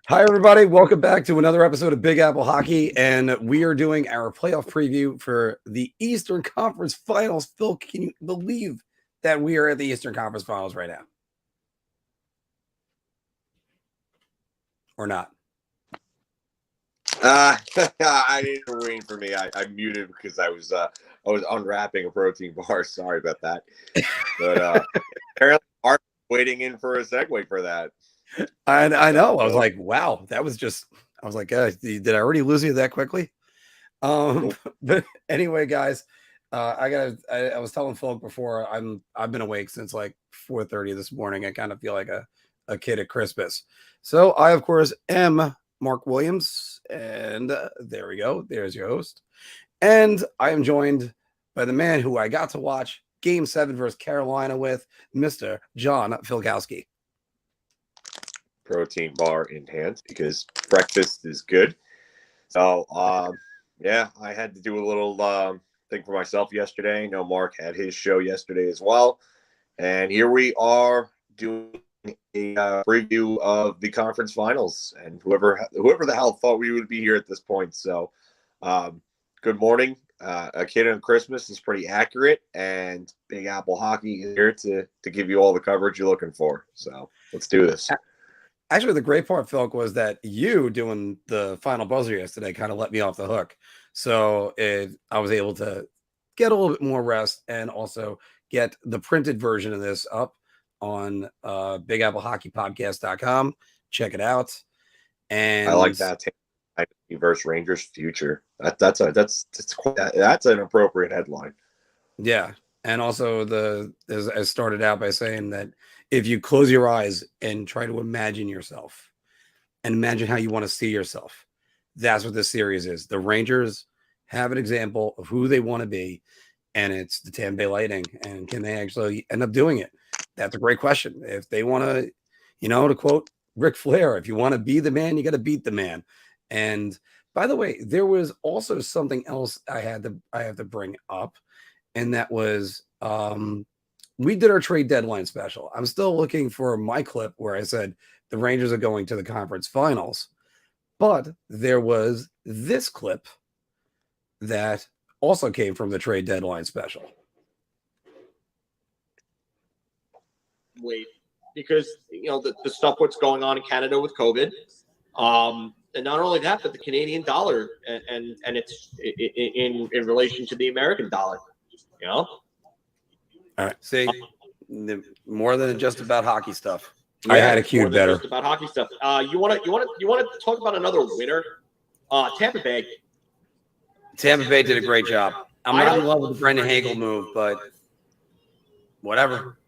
Hi, everybody. Welcome back to another episode of Big Apple Hockey. And we are doing our playoff preview for the Eastern Conference Finals. Phil, can you believe that we are at the Eastern Conference Finals right now? Or not? I didn't wait for me. I muted because I was unwrapping a protein bar. Sorry about that. But apparently Mark waiting in for a segue for that. I know. I was like, wow, that was just, I was like, did I already lose you that quickly? But anyway, guys, I was telling Phil before, I've been awake since like 4:30 this morning. I kind of feel like a kid at Christmas. So I, of course, am Mark Williams, and there we go. There's your host. And I am joined by the man who I got to watch Game 7 versus Carolina with, Mr. John Filkowski. Protein bar in hand because breakfast is good. So, yeah, I had to do a little thing for myself yesterday. I know Mark had his show yesterday as well. And here we are doing a preview of the conference finals, and whoever the hell thought we would be here at this point. So good morning. A kid on Christmas is pretty accurate, and Big Apple Hockey is here to give you all the coverage you're looking for. So let's do this. Actually, the great part, Phil, was that you doing the final buzzer yesterday kind of let me off the hook. So I was able to get a little bit more rest and also get the printed version of this up on BigAppleHockeyPodcast.com. Check it out. And I like that. Versus Rangers future. That's an appropriate headline. Yeah. And also I started out by saying that if you close your eyes and try to imagine yourself and imagine how you want to see yourself, that's what this series is. The Rangers have an example of who they want to be, and it's the Tampa Bay Lightning. And can they actually end up doing it? That's a great question. If they want to, to quote Ric Flair, if you want to be the man, you got to beat the man. And by the way, there was also something else I have to bring up, and that was we did our trade deadline special. I'm still looking for my clip where I said the Rangers are going to the conference finals, but there was this clip that also came from the trade deadline special. Wait, because the stuff what's going on in Canada with COVID, and not only that, but the Canadian dollar and it's in relation to the American dollar. All right. See, more than just about hockey stuff. Yeah, I had it queued better. Just about hockey stuff. You want to talk about another winner? Tampa Bay. Tampa Bay did a great job. I'm not in love with the Brendan Hagel move, but whatever.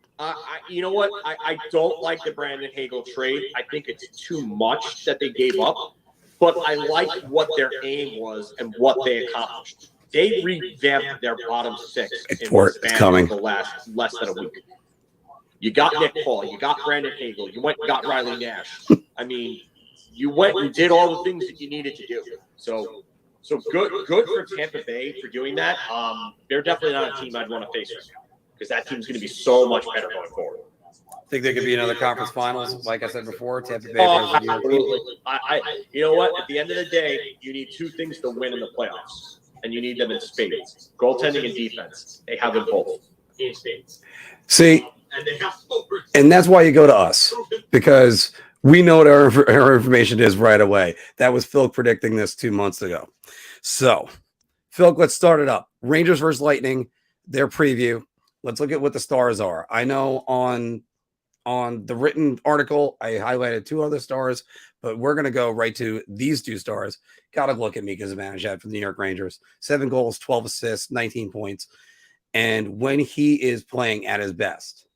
You know what? I don't like the Brandon Hagel trade. I think it's too much that they gave up. But I like what their aim was and what they accomplished. They revamped their bottom six in the span of the last less than a week. You got Nick Paul. You got Brandon Hagel. You went and got Riley Nash. I mean, you went and did all the things that you needed to do. So good for Tampa Bay for doing that. They're definitely not a team I'd want to face right now because that team's going to be so much better going forward. Think there could be another conference finals, like I said before, Tampa Bay versus absolutely. You know what? At the end of the day, you need two things to win in the playoffs, and you need them in spades: goaltending and defense. They have them both in spades. See, and that's why you go to us, because we know what our information is right away. That was Phil predicting this 2 months ago. So, Phil, let's start it up. Rangers versus Lightning, their preview. Let's look at what the stars are. I know on the written article, I highlighted 2 other stars, but we're going to go right to these 2 stars. Got to look at Mika Zibanejad from the New York Rangers. 7 goals, 12 assists, 19 points. And when he is playing at his best,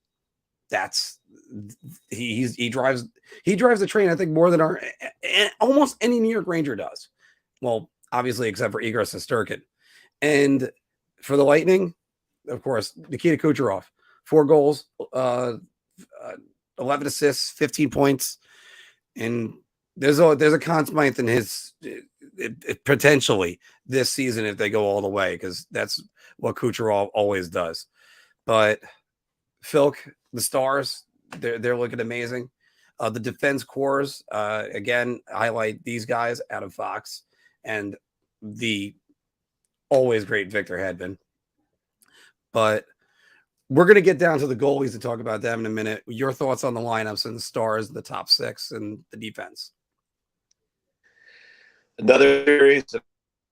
he drives the train, I think, more than almost any New York Ranger does. Well, obviously, except for Igor Shesterkin. And for the Lightning, of course, Nikita Kucherov, 4 goals, 11 assists, 15 points, and there's a Conn Smythe in his potentially this season if they go all the way, because that's what Kucherov always does. But Filk, the Stars, they're looking amazing. The defense cores, again, highlight these guys, Adam Fox, and the always great Victor Hedman. But we're going to get down to the goalies to talk about them in a minute. Your thoughts on the lineups and the stars, the top six, and the defense. Another series,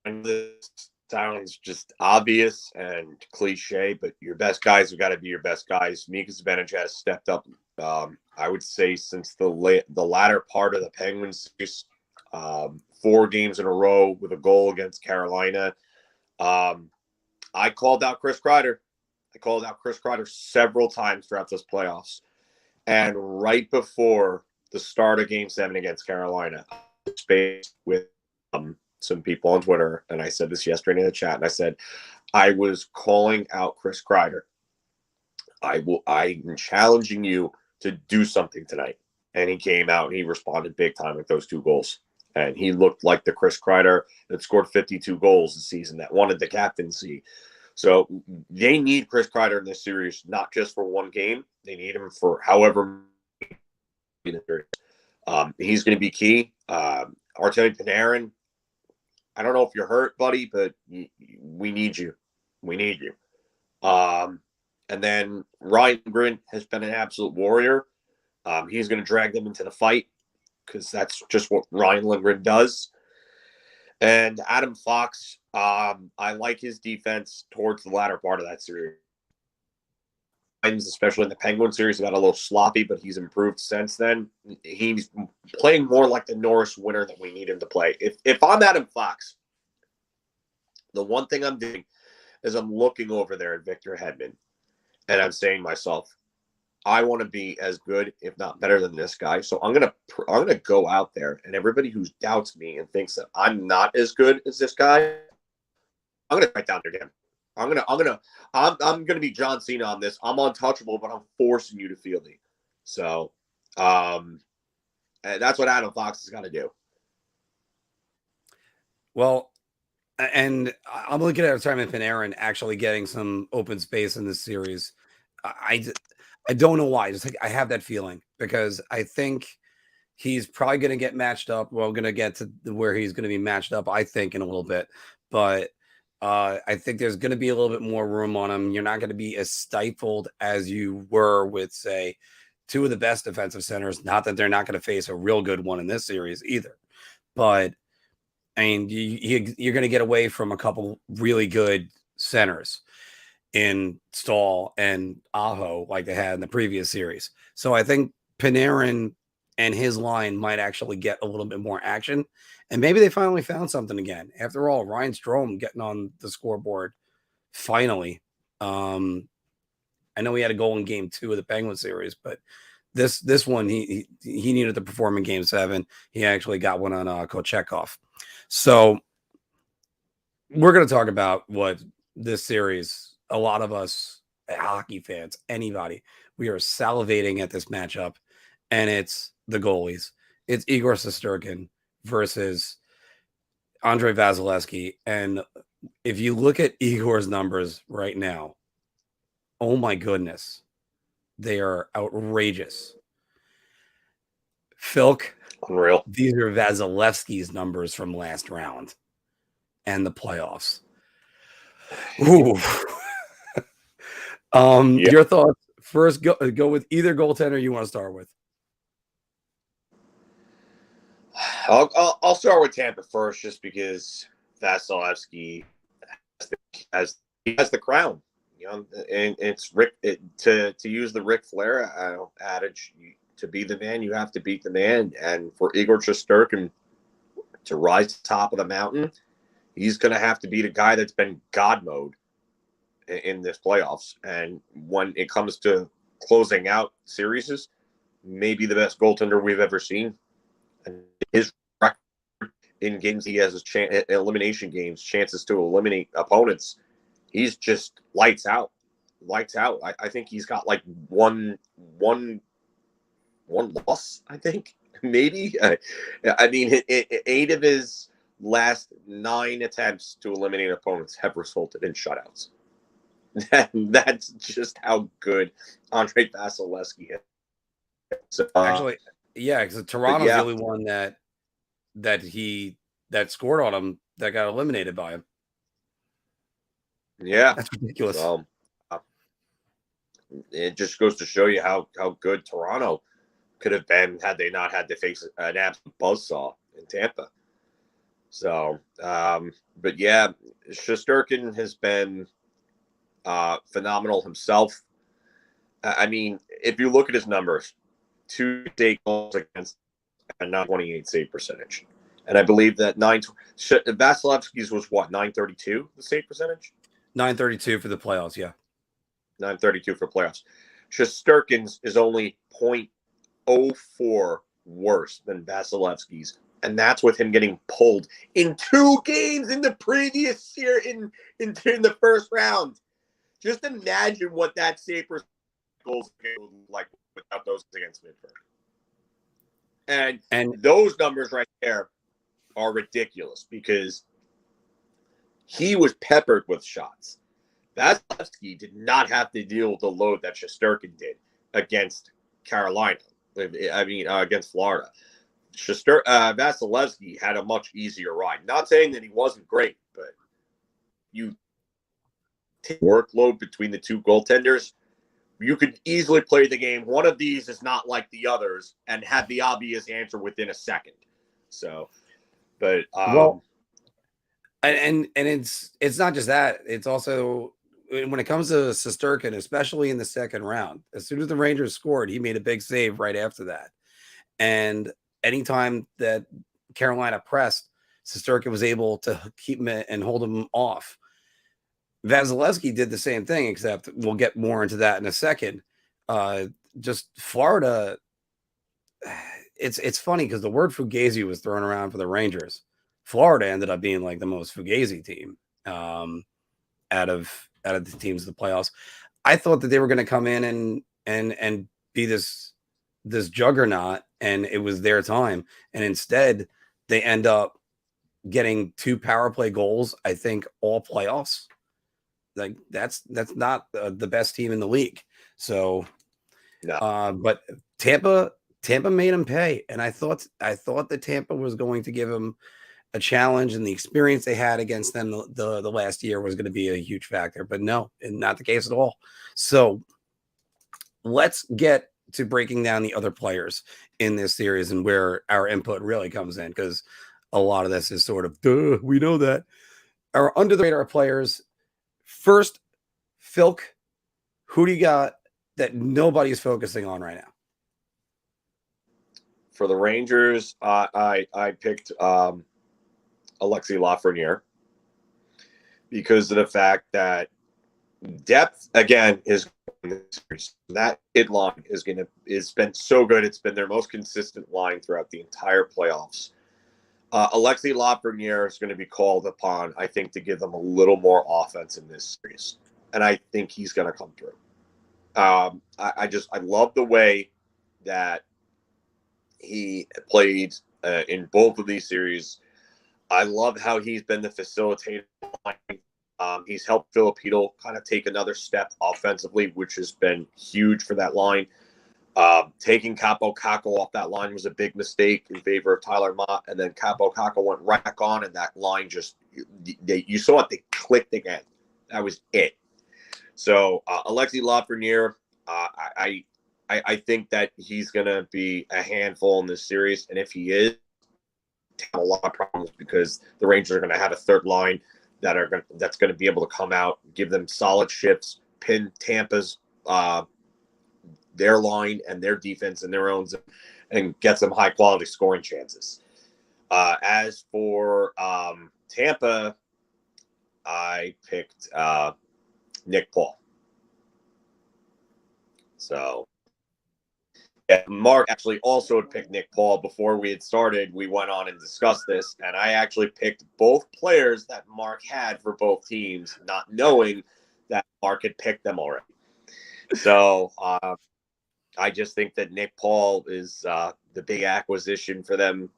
this sounds just obvious and cliche, but your best guys have got to be your best guys. Mika Zibanejad has stepped up, I would say, since the latter part of the Penguins series, 4 games in a row with a goal against Carolina. I called out Chris Kreider. Several times throughout this playoffs. And right before the start of Game 7 against Carolina, I was spaced with some people on Twitter, and I said this yesterday in the chat, and I said, I was calling out Chris Kreider. I'm challenging you to do something tonight. And he came out and he responded big time with those 2 goals. And he looked like the Chris Kreider that scored 52 goals this season, that wanted the captaincy. So they need Chris Kreider in this series, not just for 1 game. They need him for however. He's going to be key. Artemi Panarin, I don't know if you're hurt, buddy, but we need you. We need you. And then Ryan Lindgren has been an absolute warrior. He's going to drag them into the fight because that's just what Ryan Lindgren does. And Adam Fox, I like his defense towards the latter part of that series. Especially in the Penguin series, he got a little sloppy, but he's improved since then. He's playing more like the Norris winner that we need him to play. If I'm Adam Fox, the one thing I'm doing is I'm looking over there at Victor Hedman, and I'm saying to myself, I want to be as good, if not better than this guy. So I'm gonna go out there, and everybody who doubts me and thinks that I'm not as good as this guy, I'm gonna fight down their game. I'm gonna be John Cena on this. I'm untouchable, but I'm forcing you to feel me. So, and that's what Adam Fox has got to do. Well, and I'm looking at Artemi Panarin actually getting some open space in this series. I don't know why. Just like I have that feeling because I think he's probably going to get matched up. Well, going to get to where he's going to be matched up, I think, in a little bit. But I think there's going to be a little bit more room on him. You're not going to be as stifled as you were with, say, 2 of the best defensive centers. Not that they're not going to face a real good one in this series either. But, I mean, you're going to get away from a couple really good centers in Stahl and Aho like they had in the previous series. So I think Panarin and his line might actually get a little bit more action. And maybe they finally found something again. After all, Ryan Strome getting on the scoreboard finally. I know he had a goal in Game 2 of the Penguin series, but this one he needed to perform in Game 7. He actually got one on Kochetkov. So we're going to talk about what this series, a lot of us hockey fans, anybody, we are salivating at this matchup, and it's the goalies. It's Igor Shesterkin versus Andrei Vasilevsky. And if you look at Igor's numbers right now, oh my goodness, they are outrageous. Filk, Unreal. these are Vasilevsky's numbers from last round and the playoffs. Ooh. Yeah. Your thoughts first. Go with either goaltender you want to start with. I'll start with Tampa first, just because Vasilevsky has the crown, you know, and it's Rick to use the Ric Flair adage. To be the man, you have to beat the man, and for Igor Shesterkin to rise to the top of the mountain, he's going to have to beat a guy that's been God mode in this playoffs. And when it comes to closing out series, maybe the best goaltender we've ever seen. And his record in games he has elimination games, chances to eliminate opponents, he's just lights out. I think he's got like one loss, I think, maybe. I mean, 8 of his last 9 attempts to eliminate opponents have resulted in shutouts. That's just how good Andrei Vasilevsky is. So, Actually, Yeah, because Toronto's yeah. the only one that scored on him that got eliminated by him. Yeah. That's ridiculous. So it just goes to show you how good Toronto could have been had they not had to face an absolute buzzsaw in Tampa. So, but yeah, Shesterkin has been phenomenal himself. I mean, if you look at his numbers, 2 state goals against a 928 save percentage. And I believe that Vasilevsky's was what, 932, the save percentage? 932 for the playoffs, yeah. 932 for playoffs. Shesterkin's is only 0.04 worse than Vasilevsky's. And that's with him getting pulled in 2 games in the previous year in the first round. Just imagine what that save percentage goals would look like without those against Midford. And those numbers right there are ridiculous because he was peppered with shots. Vasilevsky did not have to deal with the load that Shesterkin did against Carolina. Against Florida. Vasilevsky had a much easier ride. Not saying that he wasn't great, but you take workload between the 2 goaltenders, you could easily play the game. One of these is not like the others and have the obvious answer within a second. So, but and it's not just that. It's also when it comes to Shesterkin, especially in the second round, as soon as the Rangers scored, he made a big save right after that. And anytime that Carolina pressed, Shesterkin was able to keep him and hold him off. Vasilevsky did the same thing, except we'll get more into that in a second. Just Florida, it's funny because the word fugazi was thrown around for the Rangers. Florida ended up being like the most fugazi team out of the teams of the playoffs. I thought that they were going to come in and be this juggernaut, and it was their time. And instead, they end up getting 2 power play goals, I think, all playoffs. Like that's not the best team in the league. So, no. But Tampa made him pay, and I thought that Tampa was going to give him a challenge, and the experience they had against them the last year was going to be a huge factor. But no, not the case at all. So let's get to breaking down the other players in this series and where our input really comes in, because a lot of this is sort of, duh, we know that. Our under the radar players. First, Filk, who do you got that nobody's focusing on right now? For the Rangers, I picked Alexei Lafreniere because of the fact that depth again is that hit line is been so good. It's been their most consistent line throughout the entire playoffs. Alexei Lafreniere is going to be called upon, I think, to give them a little more offense in this series, and I think he's going to come through. I love the way that he played in both of these series. I love how he's been the facilitator. He's helped Filipino kind of take another step offensively, which has been huge for that line. Taking Capo Caco off that line was a big mistake in favor of Tyler Mott, and then Capo Caco went right back on, and that line just you saw it, they clicked again. That was it. So Alexei Lafreniere, I think that he's going to be a handful in this series, and if he is, have a lot of problems because the Rangers are going to have a third line that's going to be able to come out, give them solid shifts, pin Tampa's their line and their defense and their own, and get some high quality scoring chances. As for Tampa, I picked Nick Paul. So yeah, Mark actually also had picked Nick Paul. Before we had started, we went on and discussed this, and I actually picked both players that Mark had for both teams, not knowing that Mark had picked them already. So I just think that Nick Paul is the big acquisition for them.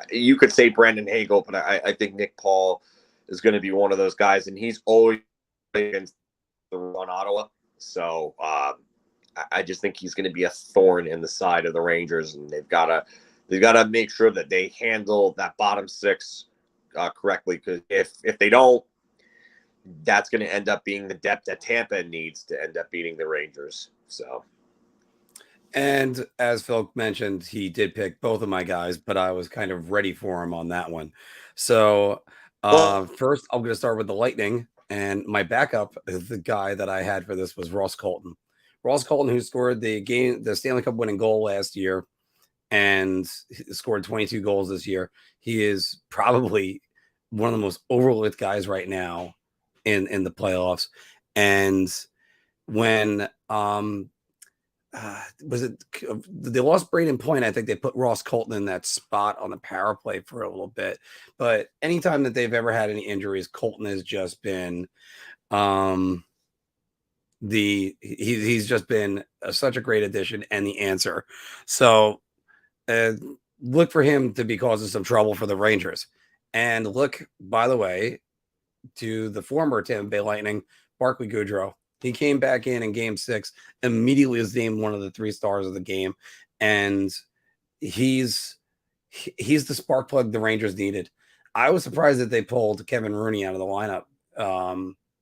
You could say Brandon Hagel, but I think Nick Paul is going to be one of those guys, and he's always against the run Ottawa. So I just think he's going to be a thorn in the side of the Rangers, and they've got to make sure that they handle that bottom six correctly. Because if they don't, that's going to end up being the depth that Tampa needs to end up beating the Rangers. So. And as Phil mentioned, he did pick both of my guys, but I was kind of ready for him on that one. So first, I'm going to start with the Lightning. And my backup, the guy that I had for this was Ross Colton. Ross Colton, who scored the Stanley Cup winning goal last year and scored 22 goals this year. He is probably one of the most overlooked guys right now in the playoffs. And when was it they lost Braden Point? I think they put Ross Colton in that spot on the power play for a little bit. But anytime that they've ever had any injuries, Colton has just been he's just been such a great addition and the answer. So look for him to be causing some trouble for the Rangers. And look, by the way, to the former Tampa Bay Lightning, Barclay Goodrow. He came back in Game 6, immediately was named one of the 3 stars of the game, and he's the spark plug the Rangers needed. I was surprised that they pulled Kevin Rooney out of the lineup,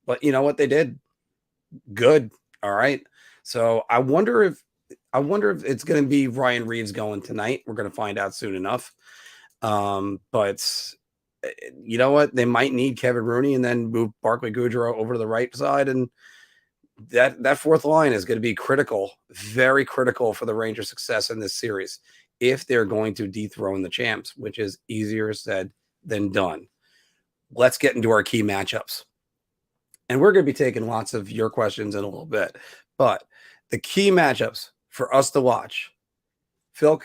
but you know what they did? Good. All right. So I wonder if it's going to be Ryan Reeves going tonight. We're going to find out soon enough. But you know what? They might need Kevin Rooney and then move Barclay Goodrow over to the right side, and that fourth line is going to be critical, very critical for the Rangers' success in this series if they're going to dethrone the champs, which is easier said than done. Let's get into our key matchups. And we're going to be taking lots of your questions in a little bit. But the key matchups for us to watch. Filk,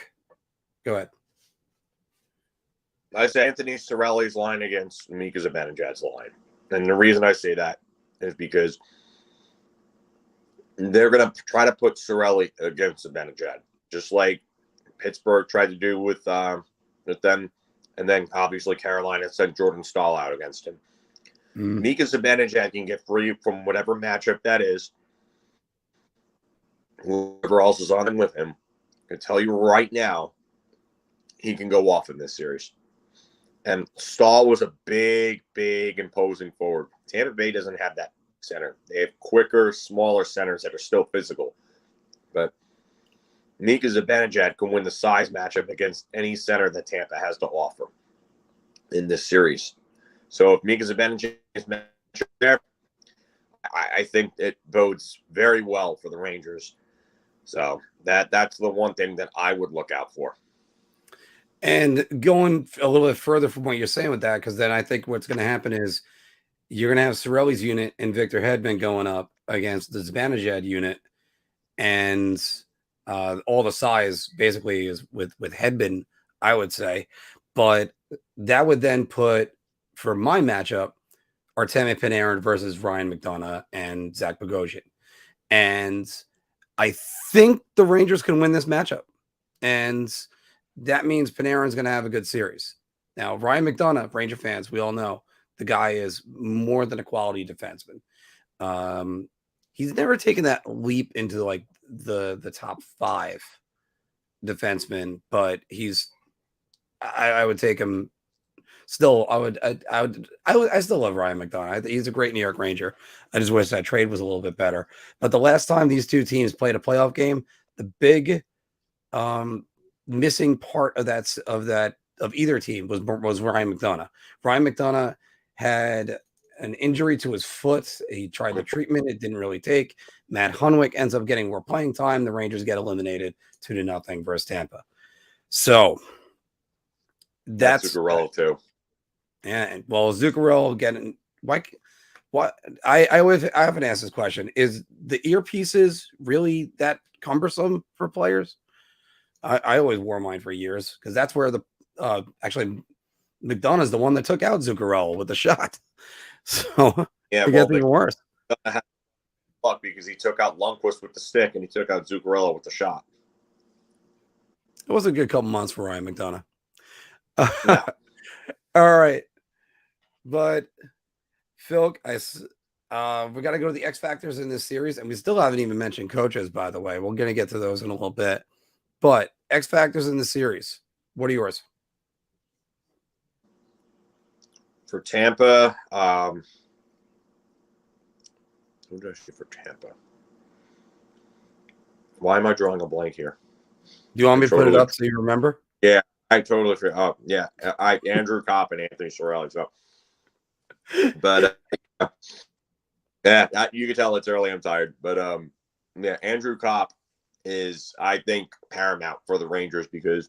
go ahead. I say Anthony Cirelli's line against Mika Zibanejad's line. And the reason I say that is because they're going to try to put Cirelli against Zibanejad, just like Pittsburgh tried to do with them. And then obviously Carolina sent Jordan Stahl out against him. Mika Zibanejad can get free from whatever matchup that is. Whoever else is on him with him, I can tell you right now, he can go off in this series. And Stahl was a big, big imposing forward. Tampa Bay doesn't have that center. They have quicker, smaller centers that are still physical. But Mika Zibanejad can win the size matchup against any center that Tampa has to offer in this series. So if Mika Zibanejad is matchup there, I think it bodes very well for the Rangers. So that's the one thing that I would look out for. And going a little bit further from what you're saying with that, because then I think what's going to happen is you're going to have Cirelli's unit and Victor Hedman going up against the Zibanejad unit, and all the size basically is with Hedman, I would say. But that would then put, for my matchup, Artemi Panarin versus Ryan McDonagh and Zach Bogosian. And I think the Rangers can win this matchup. And that means Panarin's going to have a good series. Now, Ryan McDonagh, Ranger fans, we all know the guy is more than a quality defenseman. He's never taken that leap into like the top 5 defensemen, but I would take him. Still, I still love Ryan McDonagh. He's a great New York Ranger. I just wish that trade was a little bit better. But the last time these two teams played a playoff game, the big missing part of either team was Ryan McDonagh. Ryan McDonagh had an injury to his foot. He tried the treatment. It didn't really take. Matt Hunwick ends up getting more playing time. The Rangers get eliminated 2-0 versus Tampa. So that's Zuccarello too. Yeah, well, Zuccarello getting what I often ask this question: is the earpieces really that cumbersome for players? I always wore mine for years because that's where the actually McDonough's the one that took out Zuccarello with the shot. So yeah, it gets even worse. Because he took out Lundqvist with the stick and he took out Zuccarello with the shot. It was a good couple months for Ryan McDonagh. No. All right. But Phil, We got to go to the X factors in this series, and we still haven't even mentioned coaches, by the way. We're going to get to those in a little bit. But X factors in the series, what are yours? For Tampa, who did I say for Tampa? Why am I drawing a blank here? Do you want me to put it up so you remember? Yeah, I totally forgot. Oh, yeah. Andrew Kopp and Anthony Cirelli. So, but yeah, you can tell it's early. I'm tired, but yeah, Andrew Kopp is, I think, paramount for the Rangers because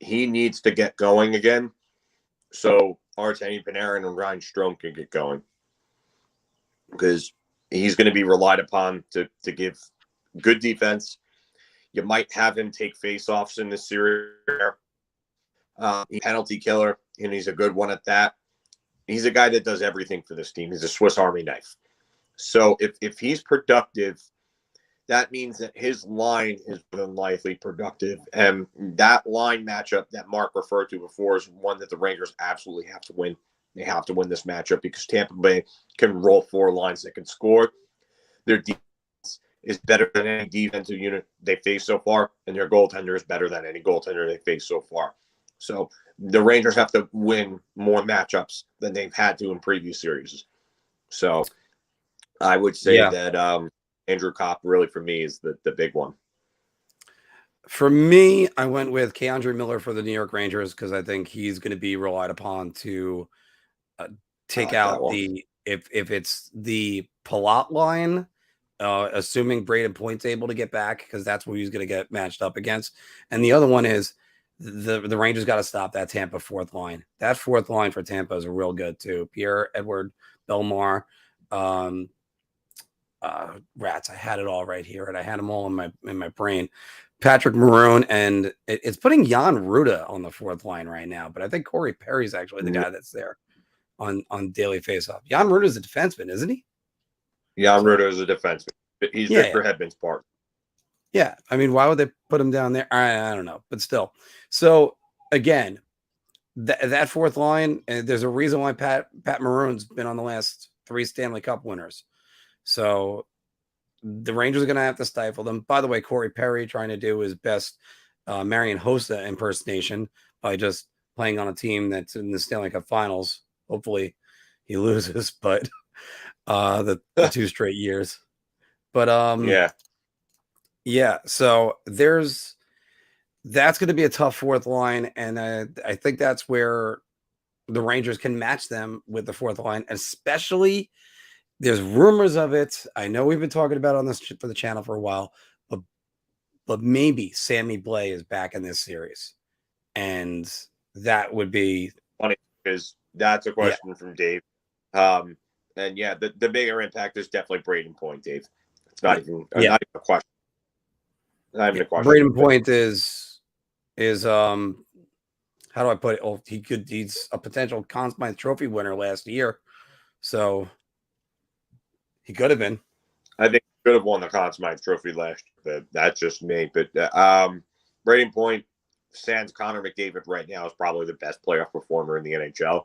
he needs to get going again. So Artemi Panarin and Ryan Strome can get going because he's going to be relied upon to give good defense. You might have him take faceoffs in this series. He's a penalty killer, and he's a good one at that. He's a guy that does everything for this team. He's a Swiss Army knife. So if he's productive, that means that his line is more than likely productive. And that line matchup that Mark referred to before is one that the Rangers absolutely have to win. They have to win this matchup because Tampa Bay can roll 4 lines that can score. Their defense is better than any defensive unit they faced so far, and their goaltender is better than any goaltender they faced so far. So the Rangers have to win more matchups than they've had to in previous series. So I would say that Andrew Kopp really for me is the big one. For me, I went with Keandre Miller for the New York Rangers because I think he's going to be relied upon to take out if it's the Palat line, assuming Braden Point's able to get back because that's what he's going to get matched up against. And the other one is the Rangers got to stop that Tampa 4th line. That 4th line for Tampa is real good too. Pierre-Edouard Bellemare, rats. I had it all right here, and I had them all in my brain. Patrick Maroon, and it's putting Jan Ruda on the 4th line right now. But I think Corey Perry's actually the guy that's there on daily faceoff. Jan Ruda is a defenseman, isn't he? Jan Ruda is a defenseman. He's Victor Hedman's part. Yeah, I mean, why would they put him down there? I don't know, but still. So again, that 4th line, and there's a reason why Pat Maroon's been on the last 3 Stanley Cup winners. So the Rangers are going to have to stifle them. By the way, Corey Perry trying to do his best Marian Hossa impersonation by just playing on a team that's in the Stanley Cup Finals. Hopefully he loses, but the 2 straight years. But yeah. So that's going to be a tough 4th line, and I think that's where the Rangers can match them with the 4th line, especially. There's rumors of it. I know we've been talking about it on this for the channel for a while, but maybe Sammy Blais is back in this series, and that would be funny because that's a question from Dave. And yeah, the bigger impact is definitely Braden Point, Dave. It's not even not even a question. Not even a question. Braden Point is how do I put it? Oh, he's a potential Conn Smythe Trophy winner last year, so. He could have been. I think he could have won the Conn Smythe Trophy last year, but that's just me. But Braden Point, sans Connor McDavid right now, is probably the best playoff performer in the NHL.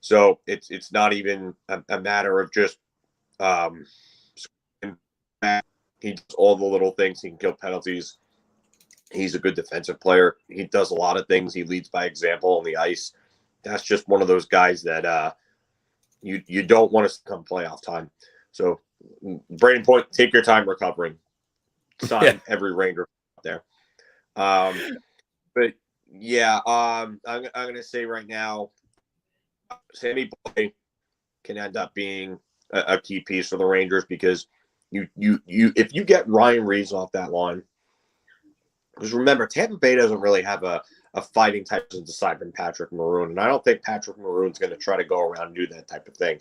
So it's not even a matter of just he does all the little things. He can kill penalties. He's a good defensive player. He does a lot of things. He leads by example on the ice. That's just one of those guys that you don't want to come playoff time. So Braden Point, take your time recovering. Sign every Ranger out there. But yeah, I'm going to say right now, Sammy Blais can end up being a key piece for the Rangers because you if you get Ryan Reeves off that line, because remember Tampa Bay doesn't really have a fighting type aside from Patrick Maroon, and I don't think Patrick Maroon's going to try to go around and do that type of thing.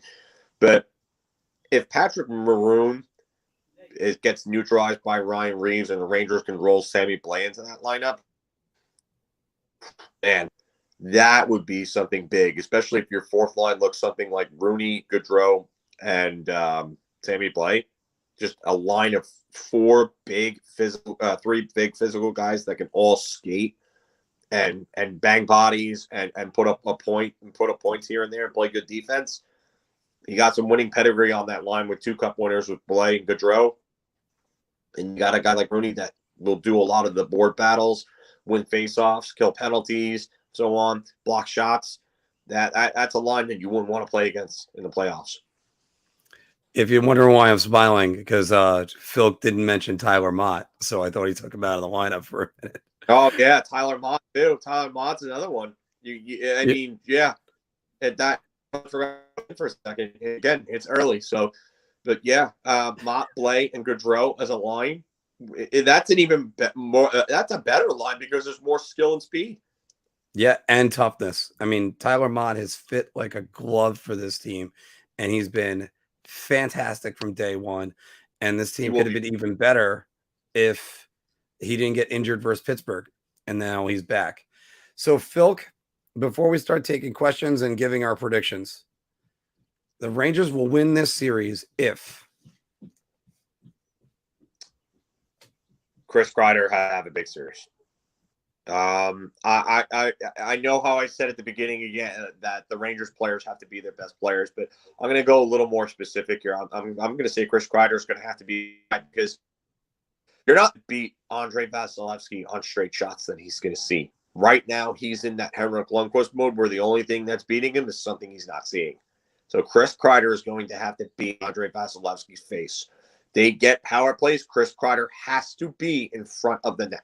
But if Patrick Maroon gets neutralized by Ryan Reeves and the Rangers can roll Sammy Blais into that lineup, man, that would be something big, especially if your 4th line looks something like Rooney, Gaudreau, and Sammy Blais. Just a line of 3 big physical guys that can all skate and bang bodies and put up a point and put up points here and there and play good defense. He got some winning pedigree on that line with 2 cup winners with Blais and Gaudreau. And you got a guy like Rooney that will do a lot of the board battles, win faceoffs, kill penalties, so on, block shots. That's a line that you wouldn't want to play against in the playoffs. If you're wondering why I'm smiling, because Filk didn't mention Tyler Mott, so I thought he took him out of the lineup for a minute. Oh yeah, Tyler Mott too. Tyler Mott's another one. I mean, yeah. At that for a second. Again, it's early, so but yeah, Mott, Blais, and Gaudreau as a line. That's an even more. That's a better line because there's more skill and speed. Yeah, and toughness. I mean, Tyler Mott has fit like a glove for this team, and he's been fantastic from day one. And this team could have been even better if he didn't get injured versus Pittsburgh, and now he's back. So, Filk, before we start taking questions and giving our predictions, the Rangers will win this series if Chris Kreider have a big series. I know how I said at the beginning again that the Rangers players have to be their best players, but I'm going to go a little more specific here. I'm going to say Chris Kreider is going to have to be, because you're not beat Andre Vasilevsky on straight shots that he's going to see. Right now, he's in that Henrik Lundqvist mode where the only thing that's beating him is something he's not seeing. So Chris Kreider is going to have to beat Andre Vasilevsky's face. They get power plays. Chris Kreider has to be in front of the net.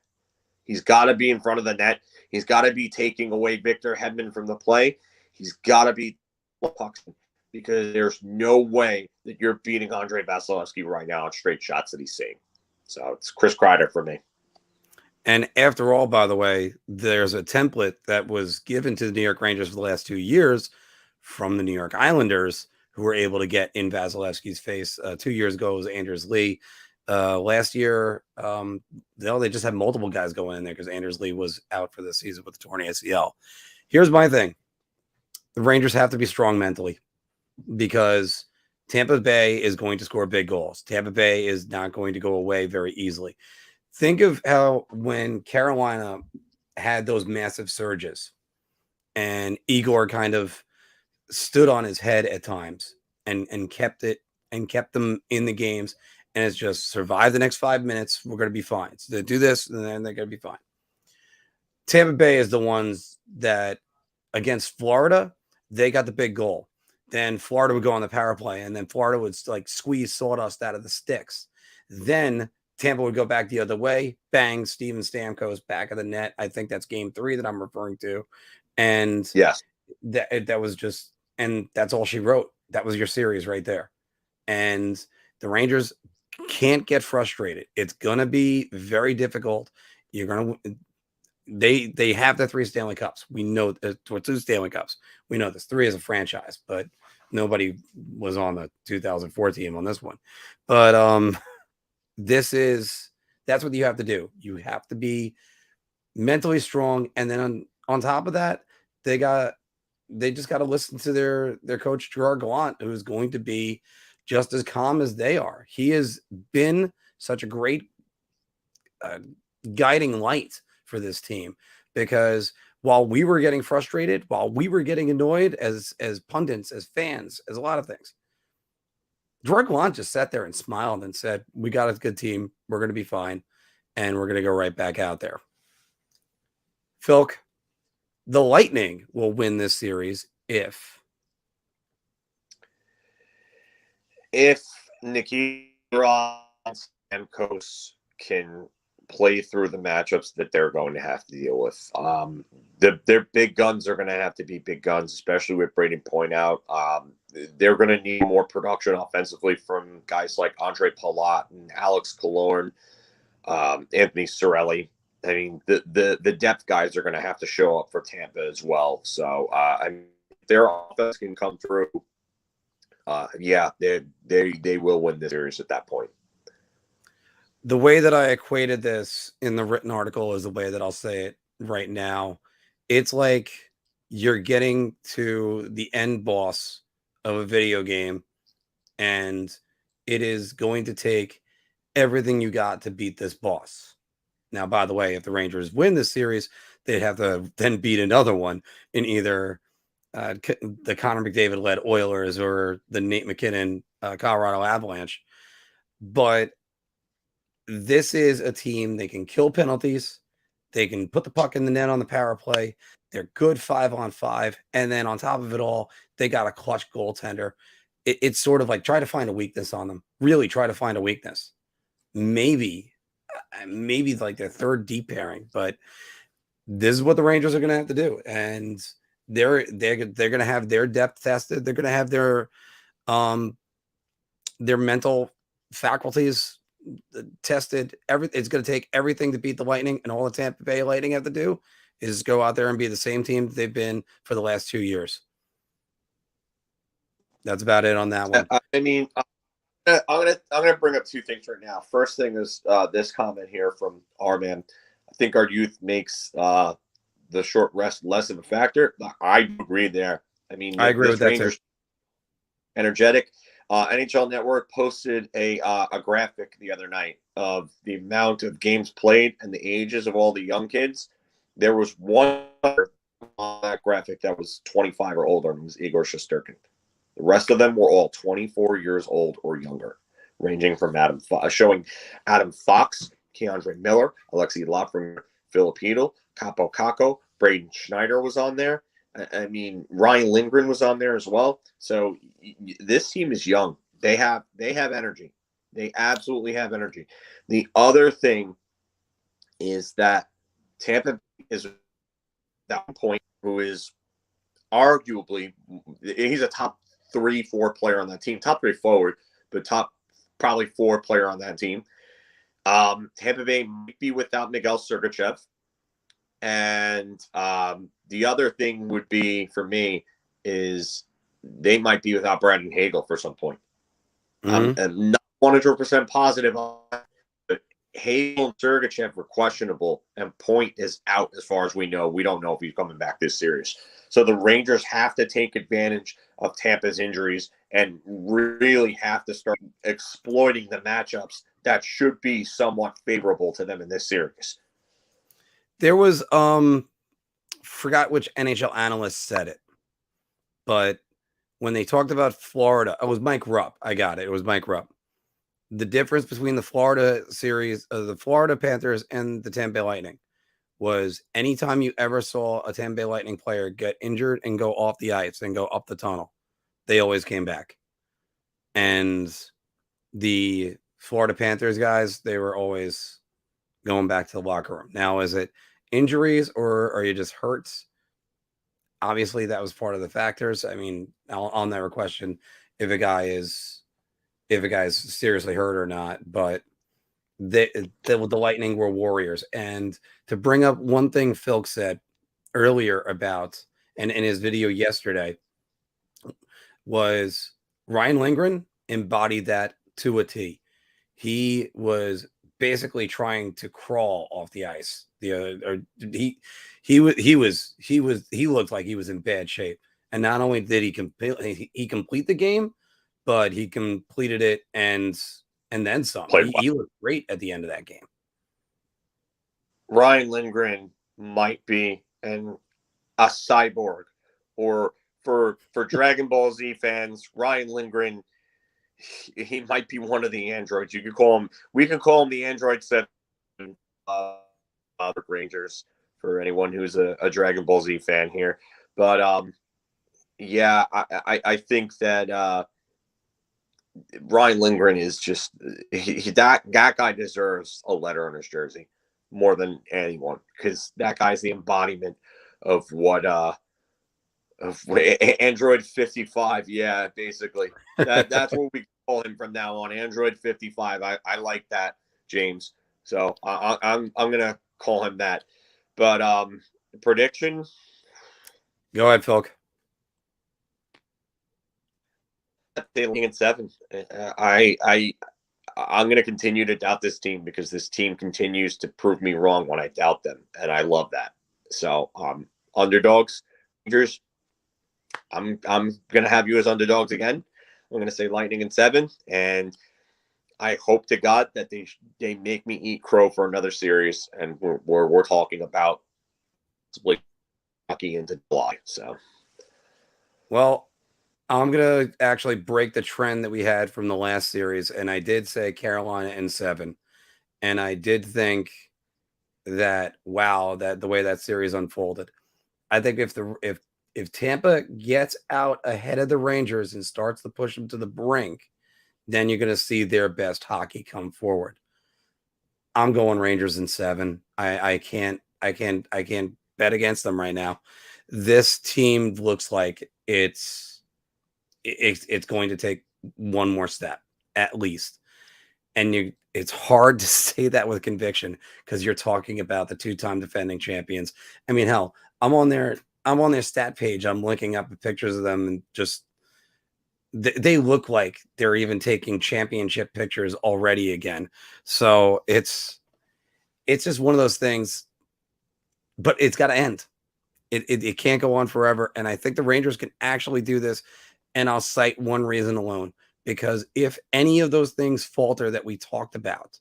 He's got to be in front of the net. He's got to be taking away Victor Hedman from the play. He's got to be pucks, because there's no way that you're beating Andre Vasilevsky right now on straight shots that he's seeing. So it's Chris Kreider for me. And after all, by the way, there's a template that was given to the New York Rangers for the last 2 years from the New York Islanders, who were able to get in Vasilevsky's face. 2 years ago, it was Anders Lee. Last year, they just had multiple guys go in there because Anders Lee was out for the season with the torn ACL. Here's my thing. The Rangers have to be strong mentally, because Tampa Bay is going to score big goals. Tampa Bay is not going to go away very easily. Think of how when Carolina had those massive surges and Igor kind of stood on his head at times and kept them in the games. And it's just survive the next 5 minutes. We're going to be fine. So they do this, and then they're going to be fine. Tampa Bay is the ones that, against Florida, they got the big goal. Then Florida would go on the power play, and then Florida would like squeeze sawdust out of the sticks. Then Tampa would go back the other way. Bang, Steven Stamkos back of the net. I think that's game 3 that I'm referring to. And yes, that was just, and that's all she wrote. That was your series right there. And the Rangers can't get frustrated. It's going to be very difficult. You're going to, they have the 3 Stanley Cups. We know 2 Stanley Cups. We know this. 3 as a franchise, but nobody was on the 2004 team on this one. But that's what you have to do. You have to be mentally strong. And then on top of that, they just got to listen to their coach, Gerard Gallant, who is going to be just as calm as they are. He has been such a great guiding light for this team, because while we were getting frustrated, while we were getting annoyed as pundits, as fans, as a lot of things, Gerard Gallant just sat there and smiled and said, we got a good team. We're going to be fine. And we're going to go right back out there. Filk, the Lightning will win this series if Nikita Stamkos can play through the matchups that they're going to have to deal with. Their big guns are going to have to be big guns, especially with Braden Point out. They're going to need more production offensively from guys like Andre Palat and Alex Killorn, Anthony Cirelli. I mean, the depth guys are going to have to show up for Tampa as well. So, their offense can come through. They will win this series at that point. The way that I equated this in the written article is the way that I'll say it right now. It's like you're getting to the end boss of a video game, and it is going to take everything you got to beat this boss. Now, by the way, if the Rangers win this series, they'd have to then beat another one in either the Connor McDavid led Oilers or the Nate McKinnon Colorado Avalanche. But this is a team, they can kill penalties. They can put the puck in the net on the power play. They're good 5-on-5. And then on top of it all, they got a clutch goaltender. It's sort of like try to find a weakness on them. Really try to find a weakness. Maybe like their third deep pairing, but this is what the Rangers are going to have to do. And they're going to have their depth tested. They're going to have their mental faculties tested. It's going to take everything to beat the Lightning, and all the Tampa Bay Lightning have to do is go out there and be the same team they've been for the last 2 years. That's about it on that one. I mean, I'm gonna bring up two things right now. First thing is this comment here from our man. I think our youth makes the short rest less of a factor. I agree there. I mean, I agree with that Rangers too. Energetic. NHL Network posted a graphic the other night of the amount of games played and the ages of all the young kids. There was one on that graphic that was 25 or older, and it was Igor Shesterkin. The rest of them were all 24 years old or younger, ranging from showing Adam Fox, Keandre Miller, Alexei Lafreniere, Filipino, Capo Caco, Braden Schneider was on there. I mean, Ryan Lindgren was on there as well. So this team is young. They have energy. They absolutely have energy. The other thing is that Tampa is at that point who is arguably, he's a top 3-4 player on that team, top 3 forward, but top probably 4 player on that team. Tampa Bay might be without Miguel Sergachev. And the other thing would be for me is they might be without Brandon Hagel for some point. Mm-hmm. I'm not 100% positive on that, but Hagel and Sergachev were questionable, and Point is out as far as we know. We don't know if he's coming back this series. So the Rangers have to take advantage of Tampa's injuries and really have to start exploiting the matchups that should be somewhat favorable to them in this series. There was forgot which NHL analyst said it, but when they talked about Florida, it was Mike Rupp. I got it. It was Mike Rupp. The difference between the Florida series, the Florida Panthers and the Tampa Bay Lightning was anytime you ever saw a Tampa Bay Lightning player get injured and go off the ice and go up the tunnel, they always came back. And the Florida Panthers guys, they were always going back to the locker room. Now, is it injuries or are you just hurts? Obviously, that was part of the factors. I mean, I'll never question if a guy is seriously hurt or not, but the Lightning were warriors. And to bring up one thing Filk said earlier about, and in his video yesterday, was Ryan Lindgren embodied that to a T. He was basically trying to crawl off the ice. He looked like he was in bad shape. And not only did he complete the game, but he completed it and then some. He looked great at the end of that game. Ryan Lindgren might be a cyborg, or for Dragon Ball Z fans, Ryan Lindgren, he might be one of the androids. We can call him the Android 7 Rangers for anyone who's a Dragon Ball Z fan here. But yeah, I think that Ryan Lindgren is just that guy deserves a letter on his jersey more than anyone, because that guy's the embodiment of what Android 55. Yeah, basically that's what we call him from now on. Android 55. I like that, James. So I'm gonna call him that. But prediction. Go ahead, Filk. Lightning in 7. I'm going to continue to doubt this team because this team continues to prove me wrong when I doubt them, and I love that. So underdogs, Rangers. I'm going to have you as underdogs again. I'm going to say Lightning in 7, and I hope to God that they make me eat crow for another series, and we're talking about split hockey into July. So Well, I'm going to actually break the trend that we had from the last series. And I did say Carolina in 7. And I did think that, wow, that the way that series unfolded. I think if Tampa gets out ahead of the Rangers and starts to push them to the brink, then you're going to see their best hockey come forward. I'm going Rangers in 7. I can't bet against them right now. This team looks like it's going to take one more step at least. And it's hard to say that with conviction because you're talking about the 2-time defending champions. I mean, hell, I'm on their stat page. I'm looking up pictures of them and just they look like they're even taking championship pictures already again. So it's just one of those things, but it's got to end. It can't go on forever. And I think the Rangers can actually do this. And I'll cite one reason alone, because if any of those things falter that we talked about,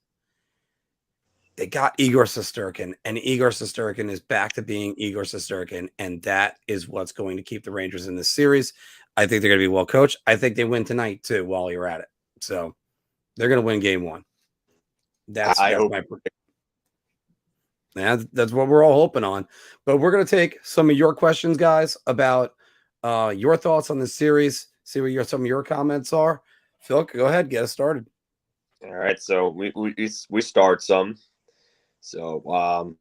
they got Igor Shesterkin, and Igor Shesterkin is back to being Igor Shesterkin, and that is what's going to keep the Rangers in this series. I think they're going to be well coached. I think they win tonight too while you're at it. So they're going to win game 1. That's what we're all hoping on. But we're going to take some of your questions, guys, about your thoughts on the series. See what some of your comments are. Phil, go ahead, get us started. All right, so we start some. So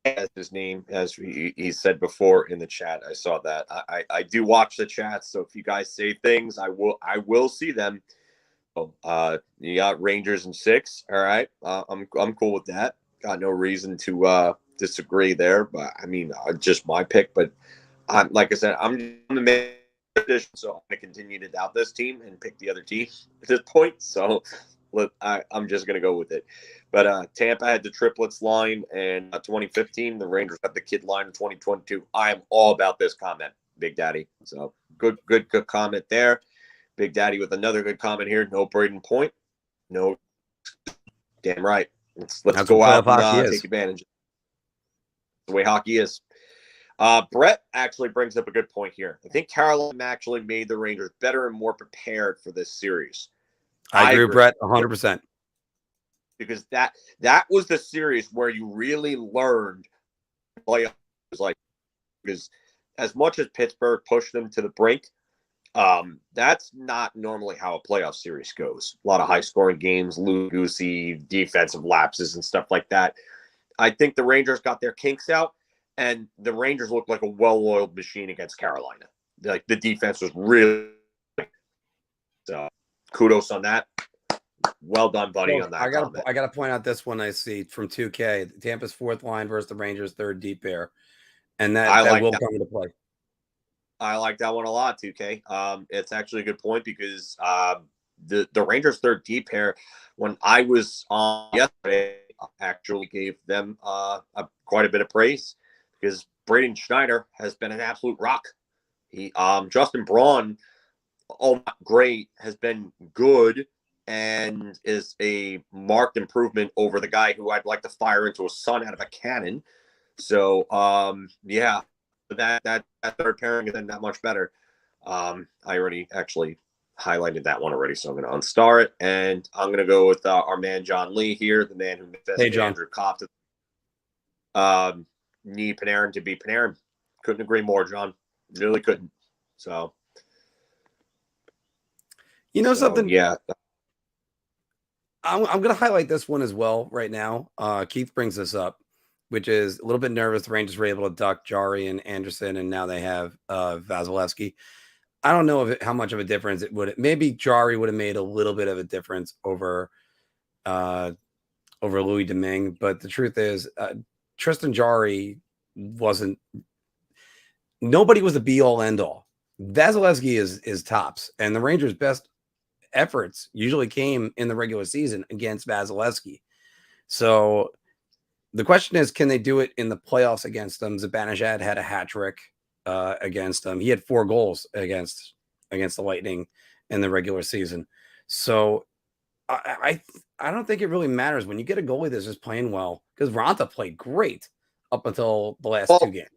as his name, as he said before in the chat, I saw that. I do watch the chat, so if you guys say things, I will see them. So, you got Rangers in 6. All right, I'm cool with that. Got no reason to disagree there, but I mean, just my pick. But like I said, I'm the man, so I'm gonna continue to doubt this team and pick the other team at this point. So I'm just gonna go with it. But Tampa had the triplets line in 2015. The Rangers had the kid line in 2022. I am all about this comment, Big Daddy. So good comment there. Big Daddy with another good comment here. No Braden Point. No, damn right. Let's go out and take advantage. The way hockey is. Brett actually brings up a good point here. I think Carolina actually made the Rangers better and more prepared for this series. I agree with Brett 100%. Because that was the series where you really learned playoffs. Because as much as Pittsburgh pushed them to the brink, that's not normally how a playoff series goes. A lot of high-scoring games, loosey-goosey, defensive lapses, and stuff like that. I think the Rangers got their kinks out, and the Rangers looked like a well-oiled machine against Carolina. Like, the defense was really so kudos on that. Well done, buddy, on that. I got to point out this one I see from 2K. Tampa's 4th line versus the Rangers' 3rd deep pair, and that will come into play. I like that one a lot, 2K. It's actually a good point because the Rangers' 3rd deep pair, when I was on yesterday, actually gave them quite a bit of praise because Braden Schneider has been an absolute rock. He Justin Braun, not great, has been good and is a marked improvement over the guy who I'd like to fire into a sun out of a cannon. So yeah, that 3rd pairing is then that much better. I already actually highlighted that one already, so I'm going to unstar it, and I'm going to go with our man John Lee here, the man who manifested Andrew Kopp. Need Panarin to be Panarin. Couldn't agree more, John. Really couldn't. So, something? Yeah. I'm going to highlight this one as well right now. Keith brings this up, which is a little bit nervous. The Rangers were able to duck Jari and Anderson, and now they have Vasilevsky. I don't know how much of a difference it would. Maybe Jari would have made a little bit of a difference over Louis Domingue, but the truth is, Tristan Jari wasn't. Nobody was the be all end all. Vasilevsky is tops, and the Rangers' best efforts usually came in the regular season against Vasilevsky. So the question is, can they do it in the playoffs against them? Zibanejad had a hat trick against them. He had 4 goals against the Lightning in the regular season. So I don't think it really matters when you get a goalie that's just playing well, because Ranta played great up until the last 2 games.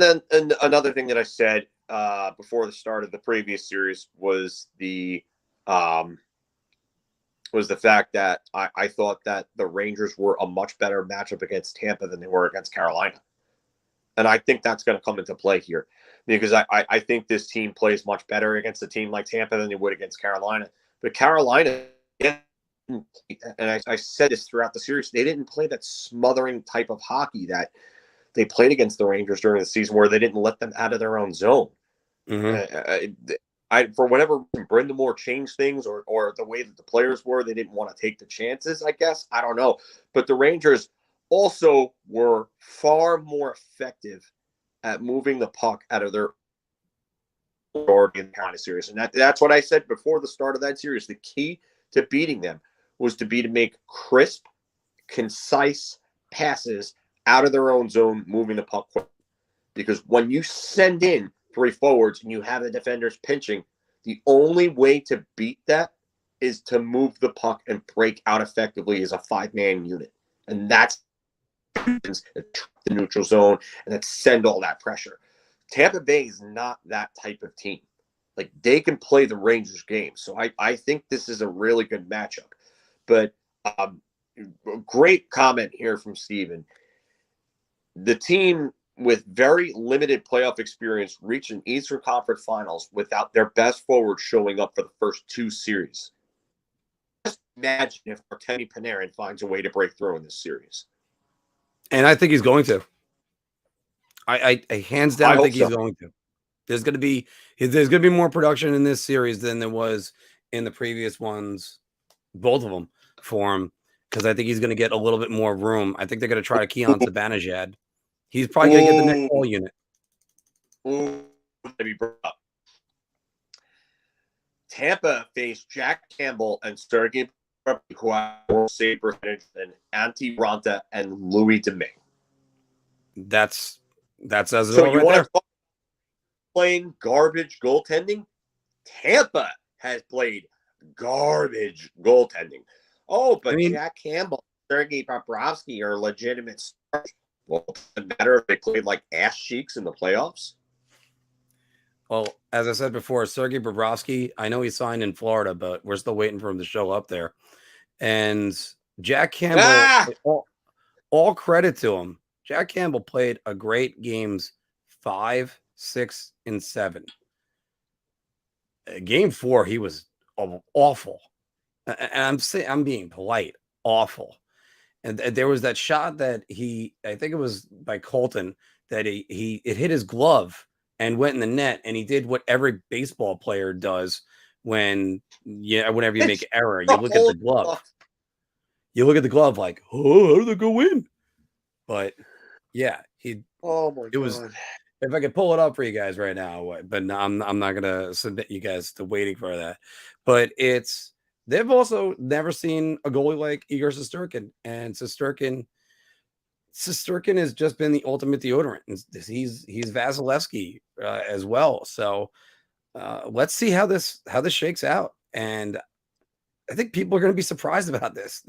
then another thing that I said before the start of the previous series was the fact that I thought that the Rangers were a much better matchup against Tampa than they were against Carolina. And I think that's going to come into play here because I think this team plays much better against a team like Tampa than they would against Carolina. But Carolina, and I said this throughout the series, they didn't play that smothering type of hockey that they played against the Rangers during the season where they didn't let them out of their own zone. For whatever Brendan Moore changed things or the way that the players were, they didn't want to take the chances, I guess. I don't know. But the Rangers also were far more effective at moving the puck out of their authority in the kind of series. And that's what I said before the start of that series. The key to beating them was to make crisp, concise passes out of their own zone, moving the puck quick. Because when you send in 3 forwards and you have the defenders pinching, the only way to beat that is to move the puck and break out effectively as a 5-man unit. And that's the neutral zone and then send all that pressure. Tampa Bay is not that type of team. Like, they can play the Rangers game. So I think this is a really good matchup. But great comment here from Steven. The team with very limited playoff experience reached an Eastern Conference Finals without their best forward showing up for the first 2 series. Just imagine if Artemi Panarin finds a way to break through in this series. And I think he's going to. I hands down think he's going to. There's going to be more production in this series than there was in the previous ones, both of them, for him, because I think he's going to get a little bit more room. I think they're going to try to key on Zibanejad. He's probably going to get the next ball unit. Tampa faced Jack Campbell and Sergei Bobrovsky, who have more save percentage than Antti Ranta and Louis Domingue. That says it so all you right want there. to playing garbage goaltending? Tampa has played garbage goaltending. Oh, but Jack Campbell, Sergei Bobrovsky are legitimate stars. Well, it doesn't matter if they played like ass cheeks in the playoffs. Well, as I said before, Sergei Bobrovsky, I know he signed in Florida, but we're still waiting for him to show up there. And Jack Campbell, all credit to him. Jack Campbell played a great games 5, 6, and 7. Game 4, he was awful. And I'm being polite, awful. And there was that shot that I think it was by Colton, that it hit his glove and went in the net, and he did what every baseball player does whenever you make an error. You look at the glove. You look at the glove like, oh, how did it go in? But yeah, oh my God. Was, if I could pull it up for you guys right now, but no, I'm not gonna submit you guys to waiting for that. But they've also never seen a goalie like Igor Shesterkin, and Shesterkin has just been the ultimate deodorant. He's Vasilevsky as well. So let's see how this shakes out. And I think people are going to be surprised about this.